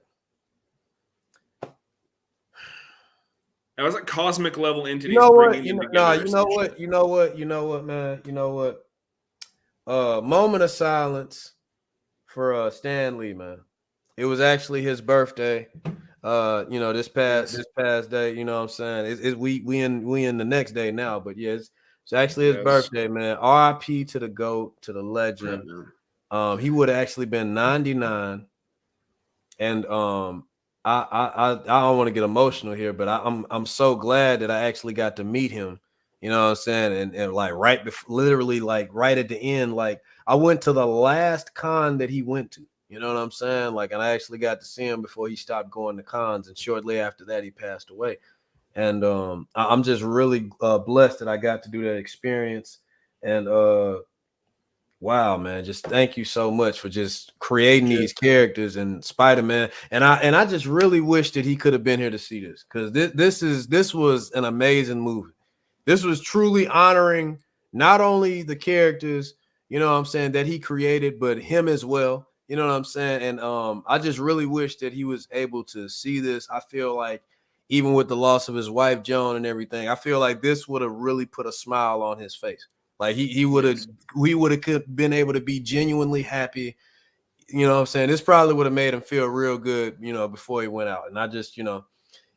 was like cosmic level entities. You know what? Bringing them together. You know what, man? You know what? Moment of silence for Stan Lee, man. It was actually his birthday. This past day, you know what I'm saying? We in the next day now, but yeah, it's actually his birthday, man. RIP to the GOAT, to the legend. He would have actually been 99. And I don't want to get emotional here, but I'm so glad that I actually got to meet him. You know what I'm saying? And like right before, literally like right at the end, like I went to the last con that he went to. You know what I'm saying? Like, and I actually got to see him before he stopped going to cons, and shortly after that, he passed away. And I'm just really blessed that I got to do that experience. And wow, man, just thank you so much for just creating these characters and SpiderMan. And I just really wish that he could have been here to see this, because this was an amazing movie. This was truly honoring not only the characters, you know what I'm saying, that he created, but him as well. You know what I'm saying? And I just really wish that he was able to see this. I feel like even with the loss of his wife, Joan, and everything, I feel like this would have really put a smile on his face. Like he would have been able to be genuinely happy. You know what I'm saying? This probably would have made him feel real good, before he went out. And I just,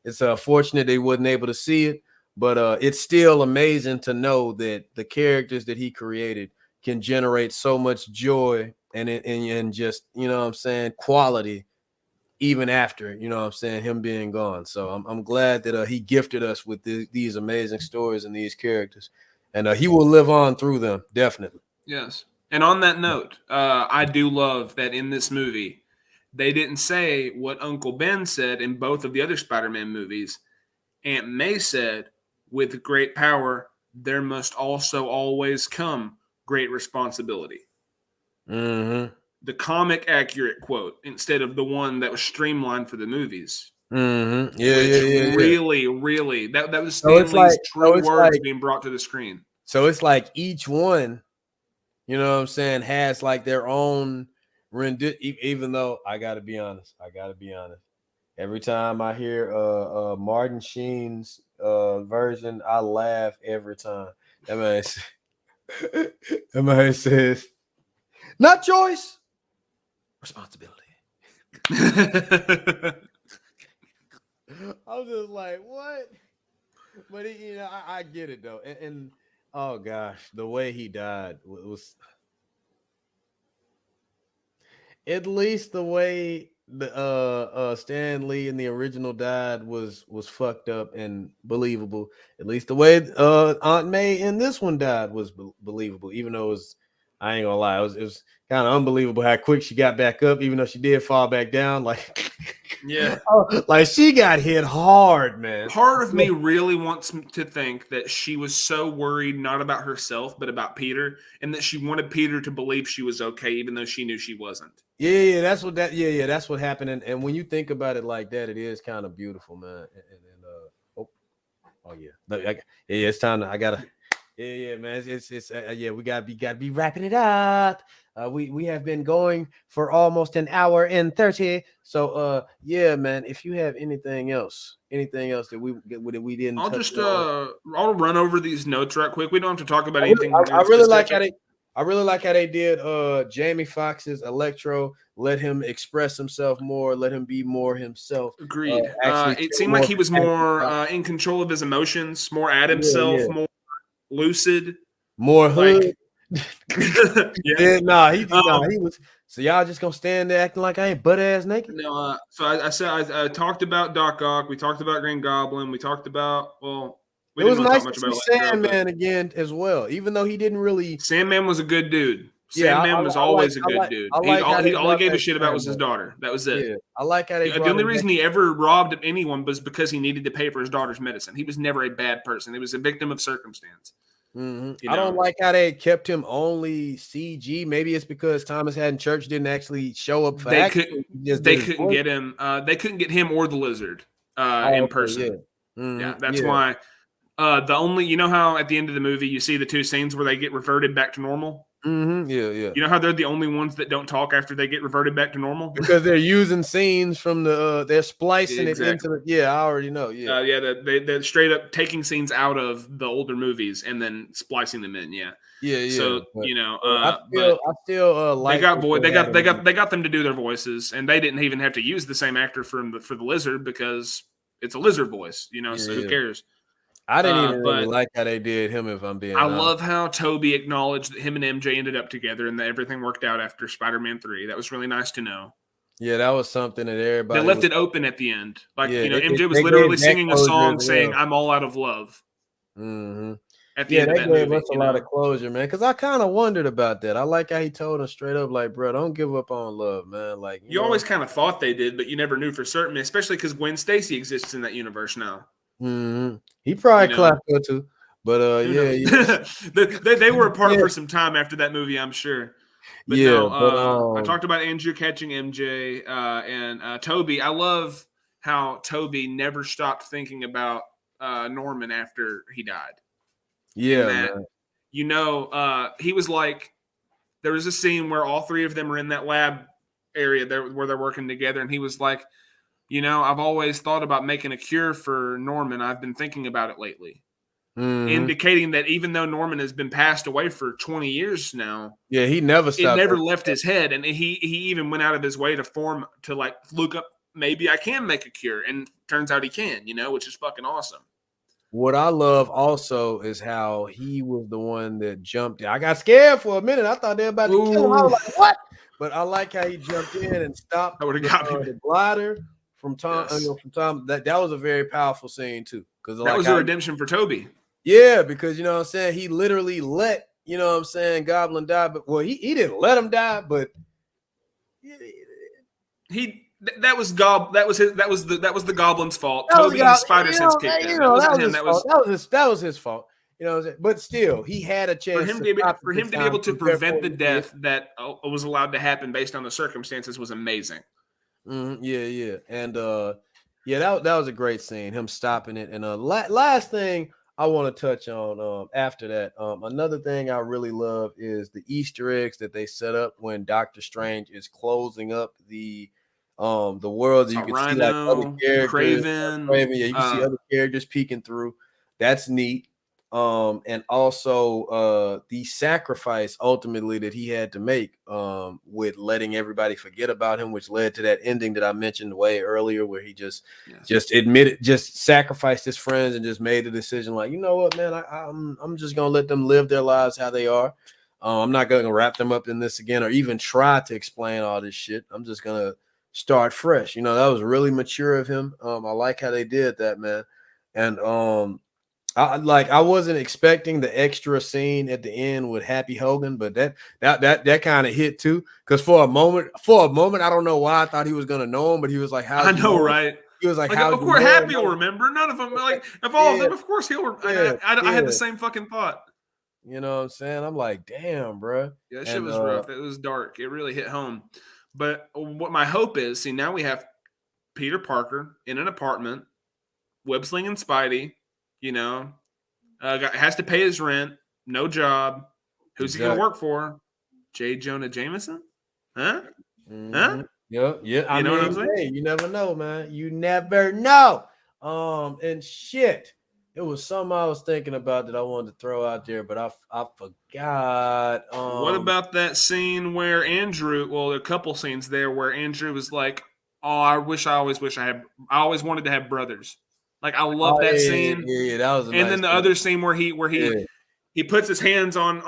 it's unfortunate they wasn't able to see it, but it's still amazing to know that the characters that he created can generate so much joy and just, you know what I'm saying, quality even after, you know what I'm saying, him being gone. So I'm glad that he gifted us with these amazing stories and these characters, and he will live on through them, definitely. Yes. And on that note, I do love that in this movie, they didn't say what Uncle Ben said in both of the other Spider-Man movies. Aunt May said, with great power, there must also always come great responsibility. Mm-hmm. The comic accurate quote instead of the one that was streamlined for the movies. Mm-hmm. Really, that was Stan Lee's true words being brought to the screen. So it's like each one, you know what I'm saying, has like their own rendition. Even though I gotta be honest, every time I hear Martin Sheen's version, I laugh every time. That man says, Not choice, responsibility. I was just like, what? But I get it though, and oh gosh, the way he died was at least the way the Stan Lee in the original died was fucked up and believable. At least the way Aunt May in this one died was believable, even though it was, I ain't gonna lie, it was kind of unbelievable how quick she got back up, even though she did fall back down. Like, yeah, like she got hit hard, man. Part of me really wants to think that she was so worried not about herself but about Peter, and that she wanted Peter to believe she was okay, even though she knew she wasn't. Yeah, that's what happened. And when you think about it like that, it is kind of beautiful, man. It's time to, I gotta, man. It's we gotta be wrapping it up. We have been going for almost an hour and 30. So man, if you have anything else that we didn't, I'll run over these notes right quick. We don't have to talk about anything. I really like how they did Jamie Foxx's Electro. Let him express himself more. Let him be more himself. Agreed. It seemed like he was more in control of his emotions, more at himself, more lucid, more hood. Yeah. He was. So y'all just gonna stand there acting like I ain't butt ass naked? No. So I said I talked about Doc Ock. We talked about Green Goblin. We talked about it was nice to see Sandman again as well, even though he didn't really. Sandman was a good dude. Sandman was always a good dude. All he gave a shit about was his daughter. That was it. Yeah, I like how they. The only reason he ever robbed anyone was because he needed to pay for his daughter's medicine. He was never a bad person. He was a victim of circumstance. Mm-hmm. I don't like how they kept him only CG. Maybe it's because Thomas Haddon Church didn't actually show up for They couldn't get him. They couldn't get him or the lizard in person. Yeah, mm-hmm. That's why. The only, you know how at the end of the movie you see the two scenes where they get reverted back to normal? Mm-hmm. Yeah. You know how they're the only ones that don't talk after they get reverted back to normal? Because they're using scenes from they're splicing it into the. Yeah, I already know. Yeah, they're straight up taking scenes out of the older movies and then splicing them in. Yeah. So I still like. They got them to do their voices, and they didn't even have to use the same actor for the lizard because it's a lizard voice. So who cares? I didn't even really like how they did him, if I'm being honest. Love how Toby acknowledged that him and MJ ended up together and that everything worked out after Spider-Man 3. That was really nice to know. Yeah, that was something that everybody. They left it open at the end. Like, MJ was literally singing a song saying, "I'm all out of love." Mm-hmm. At the end of that movie, gave us a lot of closure, man. Because I kind of wondered about that. I like how he told him straight up, like, bro, don't give up on love, man. Like, you always kind of thought they did, but you never knew for certain, especially because Gwen Stacy exists in that universe now. Mm-hmm. He probably clapped her too, but they were apart for some time after that movie, I'm sure. But I talked about Andrew catching MJ and Toby. I love how Toby never stopped thinking about Norman after he died. Yeah, he was like, there was a scene where all three of them are in that lab area there where they're working together, and he was like, I've always thought about making a cure for Norman. I've been thinking about it lately. Mm-hmm. Indicating that even though Norman has been passed away for 20 years now, he never stopped. It never left his head. And he even went out of his way to like look up, maybe I can make a cure. And turns out he can, which is fucking awesome. What I love also is how he was the one that jumped in. I got scared for a minute. I thought they were about to kill him. I was like, what? But I like how he jumped in and stopped the glider. From Tom, that was a very powerful scene too, because that was a redemption for Toby. Yeah, because you know what I'm saying, he literally let Goblin die, but he didn't let him die, but that was the Goblin's fault. Toby's spider sense kicked in. That was his fault. You know what I'm saying? But still, he had a chance for him to be able to prevent the death that was allowed to happen based on the circumstances was amazing. Mm-hmm. Yeah, and that was a great scene. Him stopping it, and last thing I want to touch on after that. Another thing I really love is the Easter eggs that they set up when Doctor Strange is closing up the world. You can Rhino, see like other characters, Craven. You can see other characters peeking through. That's neat. and also the sacrifice ultimately that he had to make with letting everybody forget about him, which led to that ending that I mentioned way earlier, where he just admitted, just sacrificed his friends and just made the decision, like, you know what, man, I'm just gonna let them live their lives how they are. I'm not gonna wrap them up in this again or even try to explain all this shit. I'm just gonna start fresh. You know, that was really mature of him. I like how they did that, man. And I wasn't expecting the extra scene at the end with Happy Hogan, but that kind of hit too. Because for a moment, I don't know why I thought he was gonna know him, but he was like, "How?" I know, right? He was like, "How?" Of course, Happy will remember. None of them, like, of all of them, of course he'll. I had the same fucking thought. You know what I'm saying? I'm like, damn, bro. Yeah, that shit was rough. It was dark. It really hit home. But what my hope is, see, now we have Peter Parker in an apartment, web slinging Spidey. You know. Has to pay his rent, no job. Who's he going to work for? J. Jonah Jameson? Huh? Mm-hmm. Huh? Yeah. You know what I'm saying? Hey, you never know, man. You never know. And shit, it was something I was thinking about that I wanted to throw out there, but I forgot. What about that scene where Andrew? Well, a couple scenes there where Andrew was like, "Oh, I always wanted to have brothers." Like, I love that scene. Yeah, that was. And then the other scene where he puts his hands on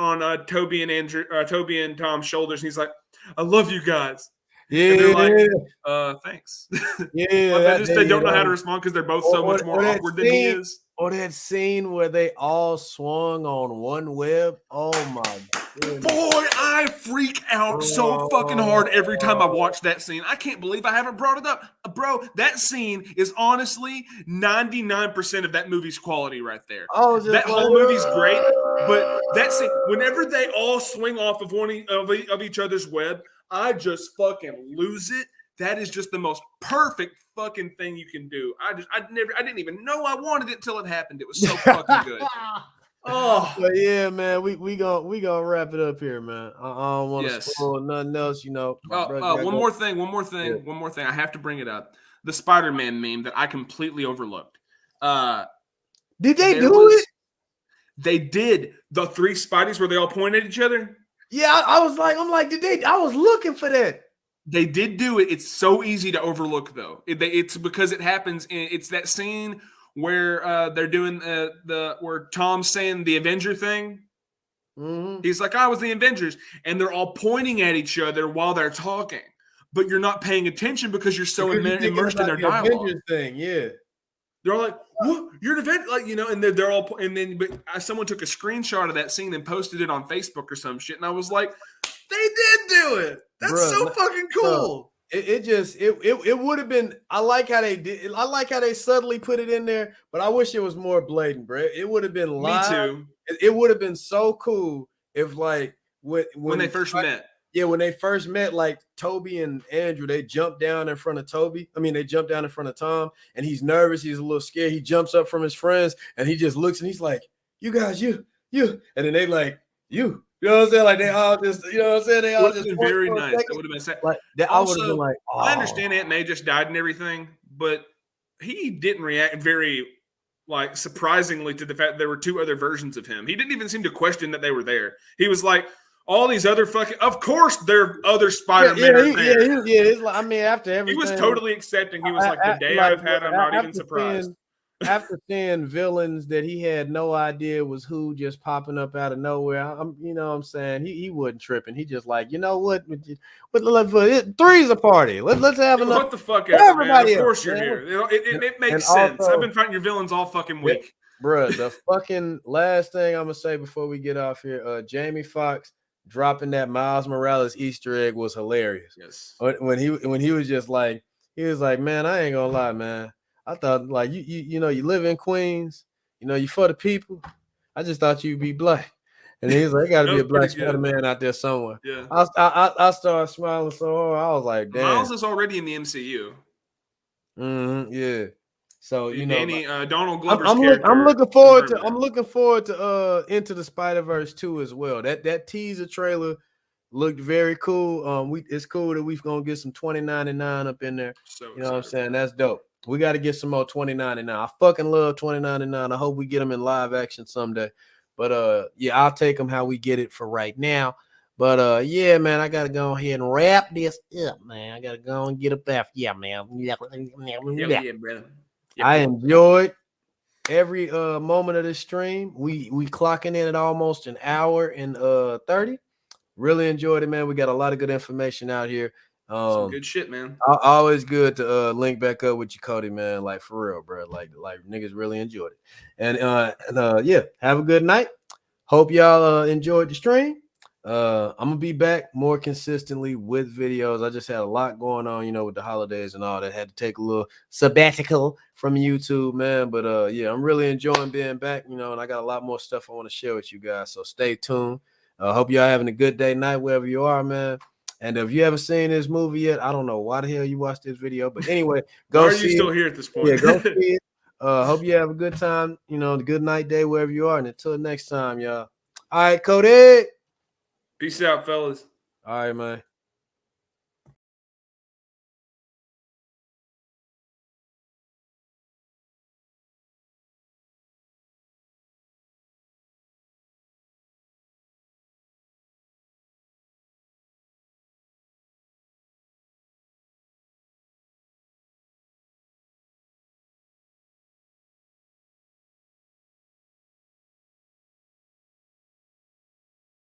Toby and Tom's shoulders, and he's like, "I love you guys." Yeah, and they're like, "Thanks." Yeah, they don't know how to respond because they're both so much more awkward than he is. Or that scene where they all swung on one web. Oh my goodness. Boy, I freak out so fucking hard every time I watch that scene. I can't believe I haven't brought it up. Bro, that scene is honestly 99% of that movie's quality right there. That whole movie's great, but that scene, whenever they all swing off of each other's web, I just fucking lose it. That is just the most perfect fucking thing you can do. I didn't even know I wanted it till it happened. It was so fucking good. Oh, but yeah, man, we gonna wrap it up here, man. I don't want to spoil nothing else, you know. One more thing. I have to bring it up. The SpiderMan meme that I completely overlooked. Did they do it? They did. The three Spideys where they all point at each other. Yeah, I'm like, did they? I was looking for that. They did do it. It's so easy to overlook, though. It's because it happens. It's that scene where they're doing where Tom's saying the Avenger thing. Mm-hmm. He's like, "I was the Avengers," and they're all pointing at each other while they're talking, but you're not paying attention because you're so immersed in their dialogue. Avengers thing, yeah. They're all like, "What? You're an Avenger," like, you know, and they're all, and then but someone took a screenshot of that scene and posted it on Facebook or some shit, and I was like, they did do it. That's so fucking cool. It would have been. I like how they did. I like how they subtly put it in there, but I wish it was more blatant, bro. It would have been live. Me too. It would have been so cool if, like, when they first met. Yeah, when they first met, like Toby and Andrew, they jumped down in front of Toby. I mean, they jumped down in front of Tom, and he's nervous. He's a little scared. He jumps up from his friends, and he just looks, and he's like, "You guys, you," and then they like, "You." You know what I'm saying? Like, they all just, you know what I'm saying? They all just been very nice. That would have been sad. Like that. I would have been like, oh. I understand Aunt May just died and everything, but he didn't react very, like, surprisingly to the fact that there were two other versions of him. He didn't even seem to question that they were there. He was like, all these other fucking, of course, there are other Spider-Men are there. It's like, I mean, after everything, he was totally accepting. He was like, the day I've had, I'm not even surprised. After seeing villains that he had no idea was who just popping up out of nowhere, you know what I'm saying? He wasn't tripping. He just like, you know what? Three's a party. Let's have enough. What the fuck, everybody? Of course you're here. It makes sense. I've been fighting your villains all fucking week. Bruh, the fucking last thing I'm gonna say before we get off here, Jamie Foxx dropping that Miles Morales Easter egg was hilarious. Yes. When he was just like, he was like, man, I ain't gonna lie, man. I thought, like, you know, you live in Queens, you know, you for the people. I just thought you'd be black. And he's like, got to be a black Spider-Man out there somewhere. Yeah. I started smiling so hard. I was like, damn. Miles is already in the MCU. Mm-hmm, yeah. So, you know, Donald Glover's I'm looking forward to Into the Spider-Verse 2 as well. That teaser trailer looked very cool. It's cool that we're gonna get some 2099 up in there. You know what I'm saying? That's dope. We got to get some more 2099. I fucking love 2099. I hope we get them in live action someday. But yeah, I'll take them how we get it for right now. But yeah, man, I gotta go ahead and wrap this up, man. I gotta go and get a bath. Yeah, man. Yeah, brother. I enjoyed every moment of this stream. We clocking in at almost an hour and 30. Really enjoyed it, man. We got a lot of good information out here. Some good shit, man. Always good to link back up with you, Cody, man. Like for real, bro. Like niggas really enjoyed it. And yeah, have a good night. Hope y'all enjoyed the stream. I'm gonna be back more consistently with videos. I just had a lot going on, you know, with the holidays and all that. Had to take a little sabbatical from YouTube, man. But yeah, I'm really enjoying being back, you know, and I got a lot more stuff I want to share with you guys. So stay tuned. Hope y'all having a good day, night, wherever you are, man. And if you haven't seen this movie yet, I don't know why the hell you watched this video, but anyway, go Why are see you still it. here at this point? Yeah, go see it. Hope you have a good time, you know, the good night, day, wherever you are. And until next time, y'all. All right, Cody. Peace out, fellas. All right, man.